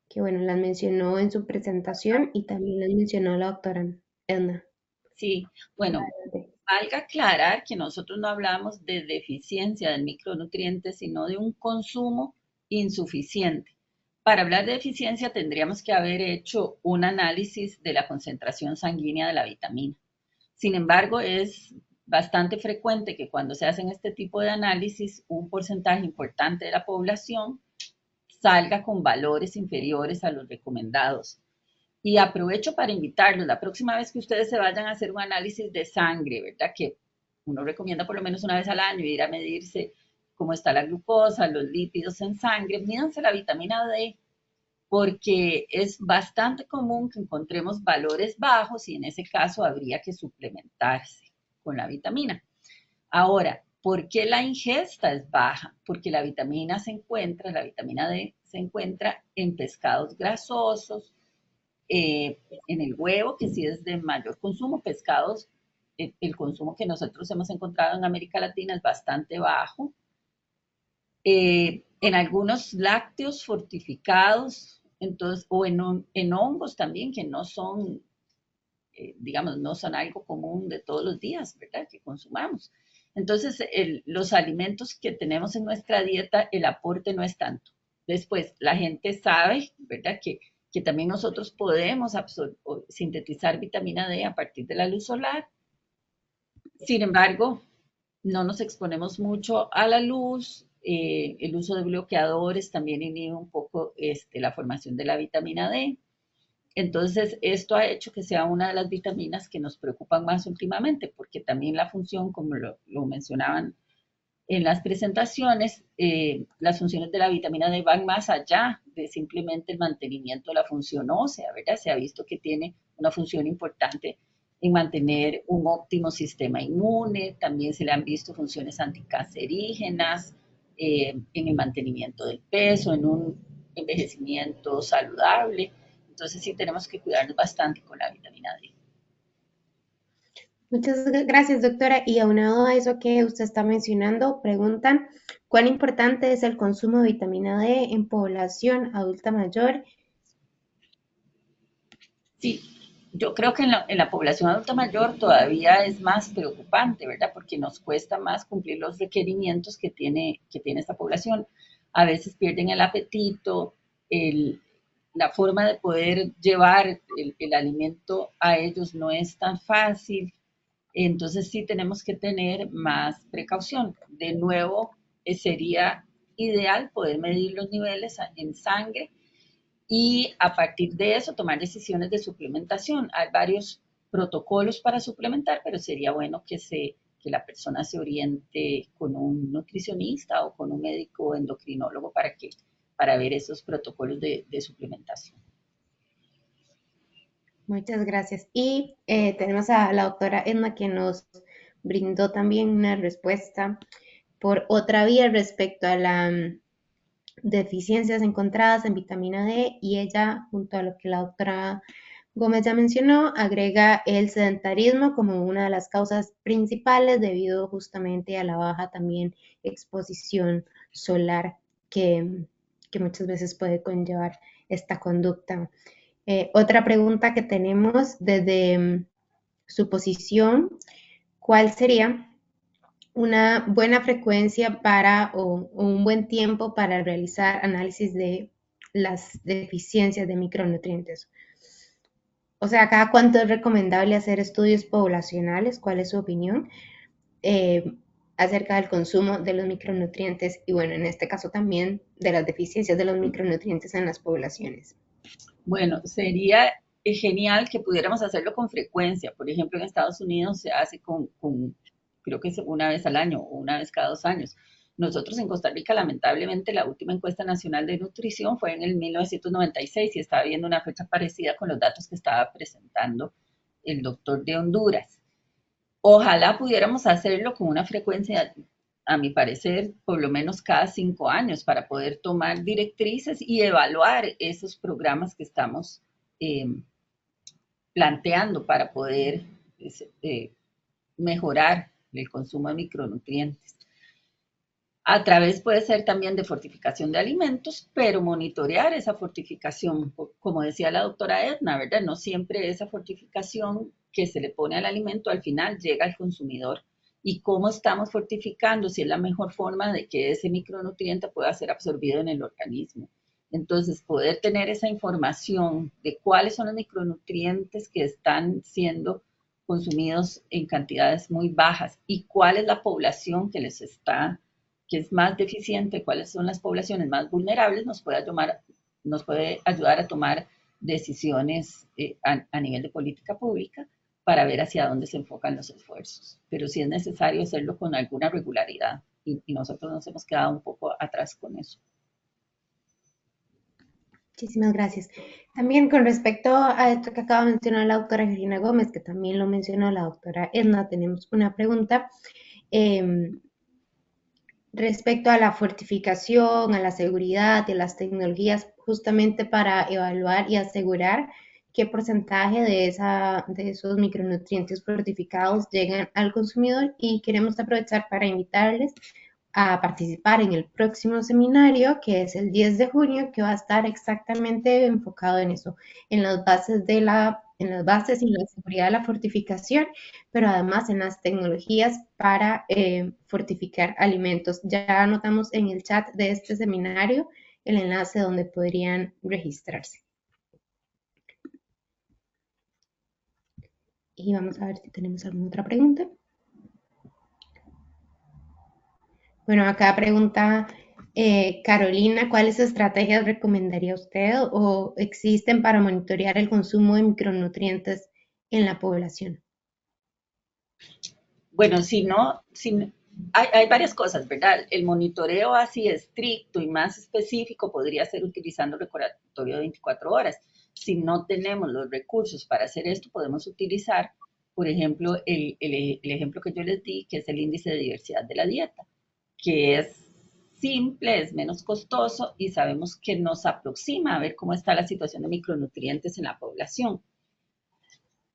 que bueno, las mencionó en su presentación y también las mencionó la doctora Edna. Sí, bueno, valga aclarar que nosotros no hablamos de deficiencia del micronutriente, sino de un consumo insuficiente. Para hablar de deficiencia tendríamos que haber hecho un análisis de la concentración sanguínea de la vitamina. Sin embargo, es bastante frecuente que cuando se hacen este tipo de análisis, un porcentaje importante de la población salga con valores inferiores a los recomendados. Y aprovecho para invitarlos, la próxima vez que ustedes se vayan a hacer un análisis de sangre, ¿verdad? Que uno recomienda por lo menos una vez al año ir a medirse cómo está la glucosa, los lípidos en sangre, mídanse la vitamina D, porque es bastante común que encontremos valores bajos y en ese caso habría que suplementarse con la vitamina. Ahora, ¿por qué la ingesta es baja? Porque la vitamina D se encuentra en pescados grasosos, en el huevo, que sí es de mayor consumo, pescados, el consumo que nosotros hemos encontrado en América Latina es bastante bajo. En algunos lácteos fortificados, entonces, o en hongos también, que no son, digamos, no son algo común de todos los días, ¿verdad? Que consumamos. Entonces, los alimentos que tenemos en nuestra dieta, el aporte no es tanto. Después, la gente sabe, ¿verdad? Que también nosotros podemos sintetizar vitamina D a partir de la luz solar. Sin embargo, no nos exponemos mucho a la luz. El uso de bloqueadores también inhibe un poco la formación de la vitamina D. Entonces, esto ha hecho que sea una de las vitaminas que nos preocupan más últimamente, porque también la función, como lo mencionaban en las presentaciones, las funciones de la vitamina D van más allá de simplemente el mantenimiento de la función ósea, ¿verdad? Se ha visto que tiene una función importante en mantener un óptimo sistema inmune, también se le han visto funciones anticancerígenas, en el mantenimiento del peso, en un envejecimiento saludable. Entonces sí tenemos que cuidarnos bastante con la vitamina D. Muchas gracias, doctora. Y aunado a eso que usted está mencionando, preguntan, ¿cuán importante es el consumo de vitamina D en población adulta mayor? Sí, yo creo que en la población adulta mayor todavía es más preocupante, ¿verdad? Porque nos cuesta más cumplir los requerimientos que tiene esta población. A veces pierden el apetito, la forma de poder llevar el alimento a ellos no es tan fácil. Entonces sí tenemos que tener más precaución. De nuevo, sería ideal poder medir los niveles en sangre y a partir de eso tomar decisiones de suplementación. Hay varios protocolos para suplementar, pero sería bueno que la persona se oriente con un nutricionista o con un médico endocrinólogo para que para ver esos protocolos de suplementación. Muchas gracias. Y tenemos a la doctora Edna que nos brindó también una respuesta por otra vía respecto a las deficiencias encontradas en vitamina D, y ella, junto a lo que la doctora Gómez ya mencionó, agrega el sedentarismo como una de las causas principales debido justamente a la baja también exposición solar que muchas veces puede conllevar esta conducta. Otra pregunta que tenemos desde su posición, ¿cuál sería una buena frecuencia o un buen tiempo para realizar análisis de las deficiencias de micronutrientes? O sea, ¿cada cuánto es recomendable hacer estudios poblacionales? ¿Cuál es su opinión acerca del consumo de los micronutrientes y, bueno, en este caso también de las deficiencias de los micronutrientes en las poblaciones? Bueno, sería genial que pudiéramos hacerlo con frecuencia. Por ejemplo, en Estados Unidos se hace creo que es una vez al año o una vez cada 2 años. Nosotros en Costa Rica, lamentablemente, la última encuesta nacional de nutrición fue en el 1996 y estaba viendo una fecha parecida con los datos que estaba presentando el doctor de Honduras. Ojalá pudiéramos hacerlo con una frecuencia, a mi parecer, por lo menos cada 5 años para poder tomar directrices y evaluar esos programas que estamos planteando para poder mejorar el consumo de micronutrientes. A través puede ser también de fortificación de alimentos, pero monitorear esa fortificación, como decía la doctora Edna, ¿verdad? No siempre esa fortificación que se le pone al alimento al final llega al consumidor. Y cómo estamos fortificando, si es la mejor forma de que ese micronutriente pueda ser absorbido en el organismo. Entonces, poder tener esa información de cuáles son los micronutrientes que están siendo consumidos en cantidades muy bajas y cuál es la población que es más deficiente, cuáles son las poblaciones más vulnerables, nos puede ayudar a tomar decisiones a nivel de política pública para ver hacia dónde se enfocan los esfuerzos. Pero sí es necesario hacerlo con alguna regularidad y nosotros nos hemos quedado un poco atrás con eso. Muchísimas gracias. También con respecto a esto que acaba de mencionar la doctora Georgina Gómez, que también lo mencionó la doctora Edna, tenemos una pregunta respecto a la fortificación, a la seguridad y a las tecnologías justamente para evaluar y asegurar qué porcentaje de esos micronutrientes fortificados llegan al consumidor, y queremos aprovechar para invitarles a participar en el próximo seminario, que es el 10 de junio, que va a estar exactamente enfocado en eso, en las bases y la seguridad de la fortificación, pero además en las tecnologías para fortificar alimentos. Ya anotamos en el chat de este seminario el enlace donde podrían registrarse. Y vamos a ver si tenemos alguna otra pregunta. Bueno, acá pregunta Carolina, ¿cuáles estrategias recomendaría usted o existen para monitorear el consumo de micronutrientes en la población? Bueno, hay varias cosas, ¿verdad? El monitoreo así estricto y más específico podría ser utilizando el recordatorio de 24 horas. Si no tenemos los recursos para hacer esto, podemos utilizar, por ejemplo, el ejemplo que yo les di, que es el índice de diversidad de la dieta, que es simple, es menos costoso y sabemos que nos aproxima a ver cómo está la situación de micronutrientes en la población.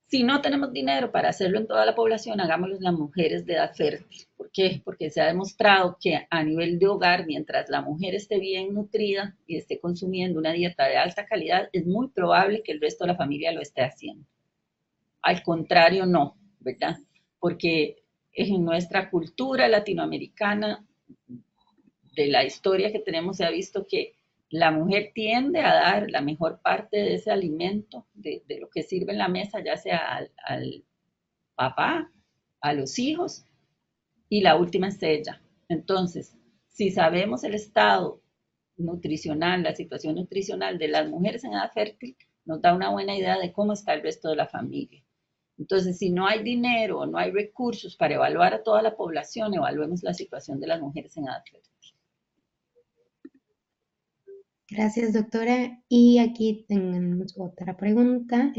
Si no tenemos dinero para hacerlo en toda la población, hagámoslo en las mujeres de edad fértil. ¿Por qué? Porque se ha demostrado que a nivel de hogar, mientras la mujer esté bien nutrida y esté consumiendo una dieta de alta calidad, es muy probable que el resto de la familia lo esté haciendo. Al contrario, no, ¿verdad? Porque en nuestra cultura latinoamericana, de la historia que tenemos, se ha visto que la mujer tiende a dar la mejor parte de ese alimento, de lo que sirve en la mesa, ya sea al papá, a los hijos, y la última es ella. Entonces, si sabemos el estado nutricional, la situación nutricional de las mujeres en edad fértil, nos da una buena idea de cómo está el resto de la familia. Entonces, si no hay dinero o no hay recursos para evaluar a toda la población, evaluemos la situación de las mujeres en edad fértil. Gracias, doctora. Y aquí tenemos otra pregunta.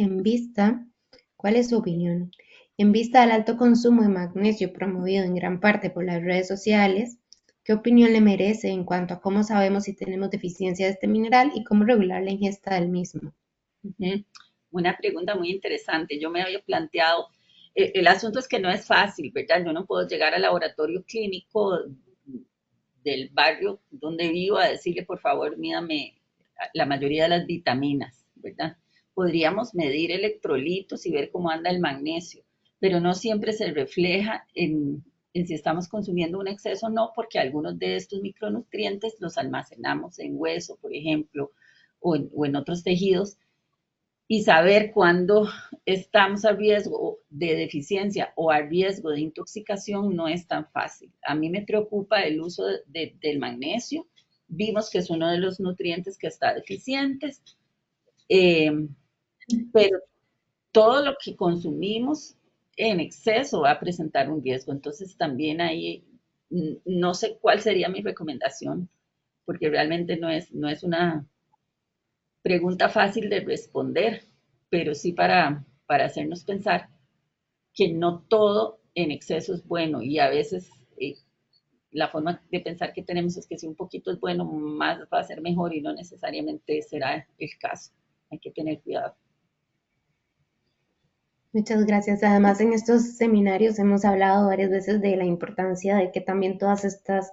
¿Cuál es su opinión? En vista del alto consumo de magnesio promovido en gran parte por las redes sociales, ¿qué opinión le merece en cuanto a cómo sabemos si tenemos deficiencia de este mineral y cómo regular la ingesta del mismo? Ujú. Una pregunta muy interesante. Yo me había planteado, el asunto es que no es fácil, ¿verdad? Yo no puedo llegar al laboratorio clínico del barrio donde vivo a decirle, por favor, mídame la mayoría de las vitaminas, ¿verdad? Podríamos medir electrolitos y ver cómo anda el magnesio, pero no siempre se refleja en si estamos consumiendo un exceso o no, porque algunos de estos micronutrientes los almacenamos en hueso, por ejemplo, o en otros tejidos, y saber cuándo estamos a riesgo de deficiencia o a riesgo de intoxicación no es tan fácil. A mí me preocupa el uso del magnesio. Vimos que es uno de los nutrientes que está deficiente, eh, pero todo lo que consumimos en exceso va a presentar un riesgo. Entonces también ahí no sé cuál sería mi recomendación, porque realmente no es una pregunta fácil de responder, pero sí para hacernos pensar que no todo en exceso es bueno y a veces la forma de pensar que tenemos es que si un poquito es bueno, más va a ser mejor y no necesariamente será el caso. Hay que tener cuidado. Muchas gracias. Además, en estos seminarios hemos hablado varias veces de la importancia de que también todas estas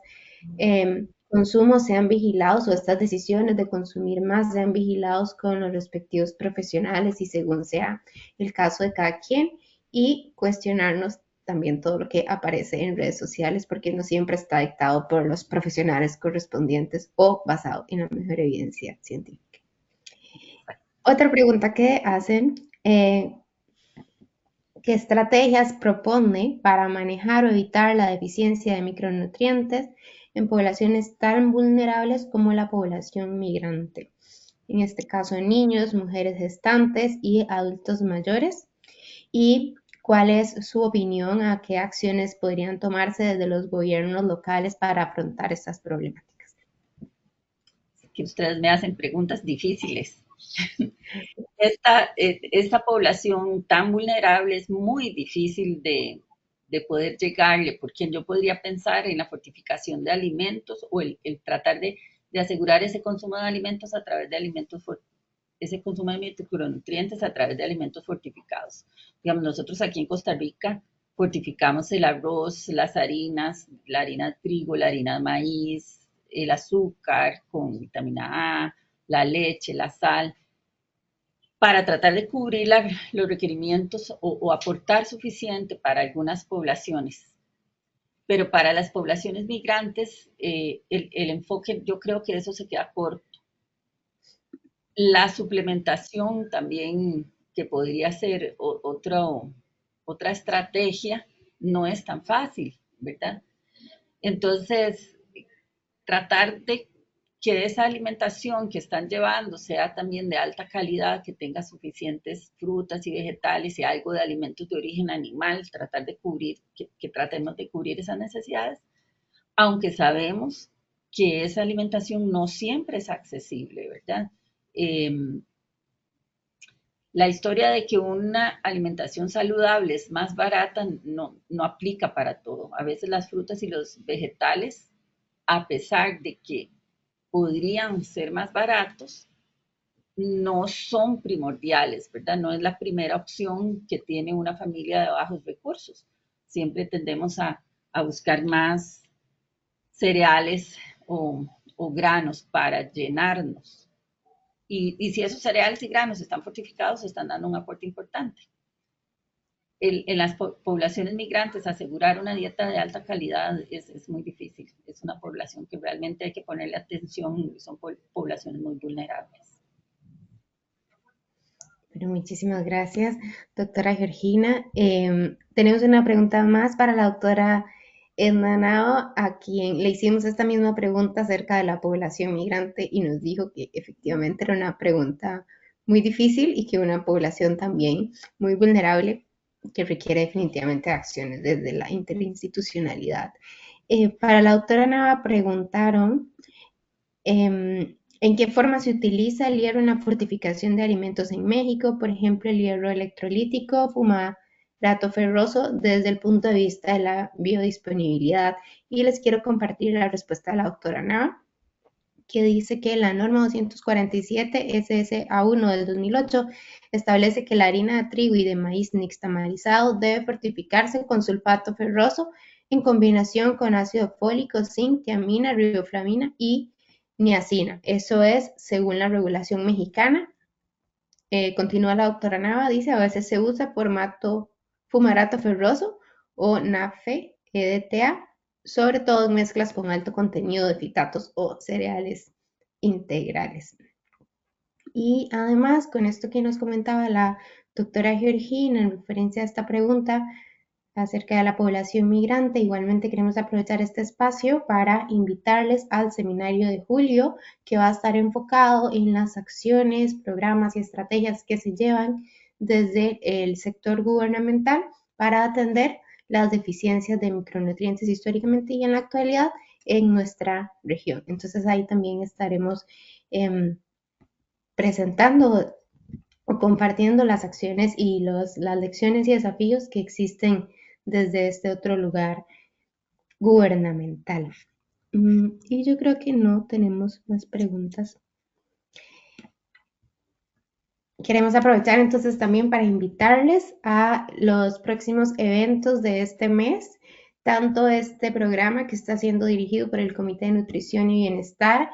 consumos sean vigilados o estas decisiones de consumir más sean vigilados con los respectivos profesionales y según sea el caso de cada quien y cuestionarnos también todo lo que aparece en redes sociales porque no siempre está dictado por los profesionales correspondientes o basado en la mejor evidencia científica. Otra pregunta que hacen, ¿qué estrategias propone para manejar o evitar la deficiencia de micronutrientes en poblaciones tan vulnerables como la población migrante? En este caso, en niños, mujeres gestantes y adultos mayores. ¿Y cuál es su opinión a qué acciones podrían tomarse desde los gobiernos locales para afrontar estas problemáticas? Que ustedes me hacen preguntas difíciles. Esta población tan vulnerable es muy difícil de poder llegarle, porque yo podría pensar en la fortificación de alimentos o el tratar de asegurar ese consumo de alimentos a través de alimentos, ese consumo de micronutrientes a través de alimentos fortificados. Digamos, nosotros aquí en Costa Rica fortificamos el arroz, las harinas, la harina de trigo, la harina de maíz, el azúcar con vitamina A, la leche, la sal, para tratar de cubrir los requerimientos o aportar suficiente para algunas poblaciones. Pero para las poblaciones migrantes, el enfoque, yo creo que eso se queda corto. La suplementación también, que podría ser otra estrategia, no es tan fácil, ¿verdad? Entonces, tratar de que esa alimentación que están llevando sea también de alta calidad, que tenga suficientes frutas y vegetales y algo de alimentos de origen animal, tratar de cubrir, que tratemos de cubrir esas necesidades, aunque sabemos que esa alimentación no siempre es accesible, ¿verdad? Eh, la historia de que una alimentación saludable es más barata no aplica para todo. A veces las frutas y los vegetales, a pesar de que podrían ser más baratos, no son primordiales, ¿verdad? No es la primera opción que tiene una familia de bajos recursos. Siempre tendemos a buscar más cereales o granos para llenarnos. Y si esos cereales y granos están fortificados, están dando un aporte importante. En las poblaciones migrantes asegurar una dieta de alta calidad es muy difícil. Es una población que realmente hay que ponerle atención, son poblaciones muy vulnerables. Bueno, muchísimas gracias, doctora Georgina. Tenemos una pregunta más para la doctora Edna Nao, a quien le hicimos esta misma pregunta acerca de la población migrante y nos dijo que efectivamente era una pregunta muy difícil y que una población también muy vulnerable que requiere definitivamente acciones desde la interinstitucionalidad. Para la doctora Nava preguntaron ¿En qué forma se utiliza el hierro en la fortificación de alimentos en México? Por ejemplo, el hierro electrolítico, fumarato ferroso, desde el punto de vista de la biodisponibilidad. Y les quiero compartir la respuesta de la doctora Nava, que dice que la norma 247 SSA1 del 2008 establece que la harina de trigo y de maíz nixtamalizado debe fortificarse con sulfato ferroso en combinación con ácido fólico, zinc, tiamina, riboflavina y niacina. Eso es según la regulación mexicana. Continúa la doctora Nava, dice, a veces se usa fumarato ferroso o NAFE, EDTA, sobre todo en mezclas con alto contenido de fitatos o cereales integrales. Y además, con esto que nos comentaba la doctora Georgina en referencia a esta pregunta acerca de la población migrante, igualmente queremos aprovechar este espacio para invitarles al seminario de julio, que va a estar enfocado en las acciones, programas y estrategias que se llevan desde el sector gubernamental para atender las deficiencias de micronutrientes históricamente y en la actualidad en nuestra región. Entonces ahí también estaremos presentando o compartiendo las acciones y las lecciones y desafíos que existen desde este otro lugar gubernamental. Y yo creo que no tenemos más preguntas. Queremos aprovechar entonces también para invitarles a los próximos eventos de este mes, tanto este programa que está siendo dirigido por el Comité de Nutrición y Bienestar.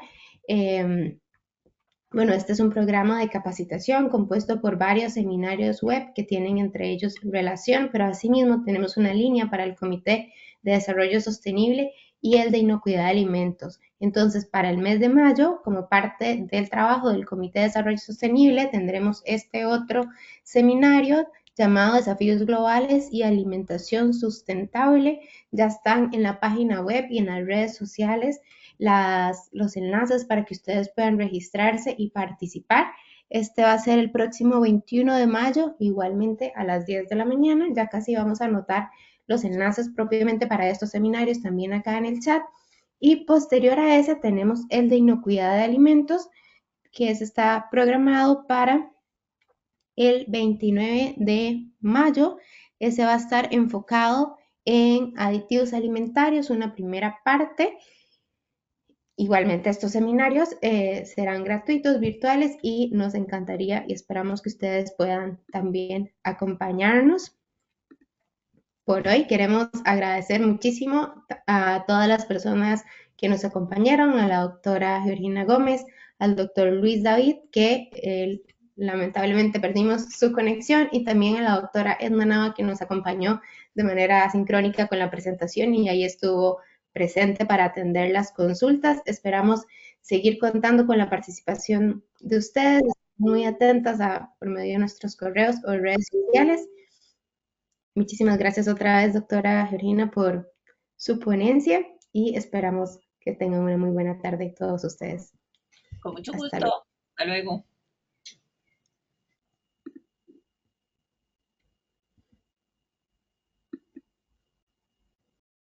Bueno, este es un programa de capacitación compuesto por varios seminarios web que tienen entre ellos relación, pero asimismo tenemos una línea para el Comité de Desarrollo Sostenible y el de Inocuidad de Alimentos. Entonces, para el mes de mayo, como parte del trabajo del Comité de Desarrollo Sostenible, tendremos este otro seminario llamado Desafíos Globales y Alimentación Sustentable. Ya están en la página web y en las redes sociales los enlaces para que ustedes puedan registrarse y participar. Este va a ser el próximo 21 de mayo, igualmente a las 10 de la mañana. Ya casi vamos a anotar los enlaces propiamente para estos seminarios también acá en el chat. Y posterior a ese tenemos el de inocuidad de alimentos, que está programado para el 29 de mayo. Ese va a estar enfocado en aditivos alimentarios, una primera parte. Igualmente estos seminarios serán gratuitos, virtuales, y nos encantaría y esperamos que ustedes puedan también acompañarnos. Por hoy queremos agradecer muchísimo a todas las personas que nos acompañaron, a la doctora Georgina Gómez, al doctor Luis David, que lamentablemente perdimos su conexión, y también a la doctora Edna Nava, que nos acompañó de manera sincrónica con la presentación y ahí estuvo presente para atender las consultas. Esperamos seguir contando con la participación de ustedes, muy atentas por medio de nuestros correos o redes sociales. Muchísimas gracias otra vez, doctora Georgina, por su ponencia y esperamos que tengan una muy buena tarde todos ustedes. Con mucho Hasta gusto. luego. Hasta luego.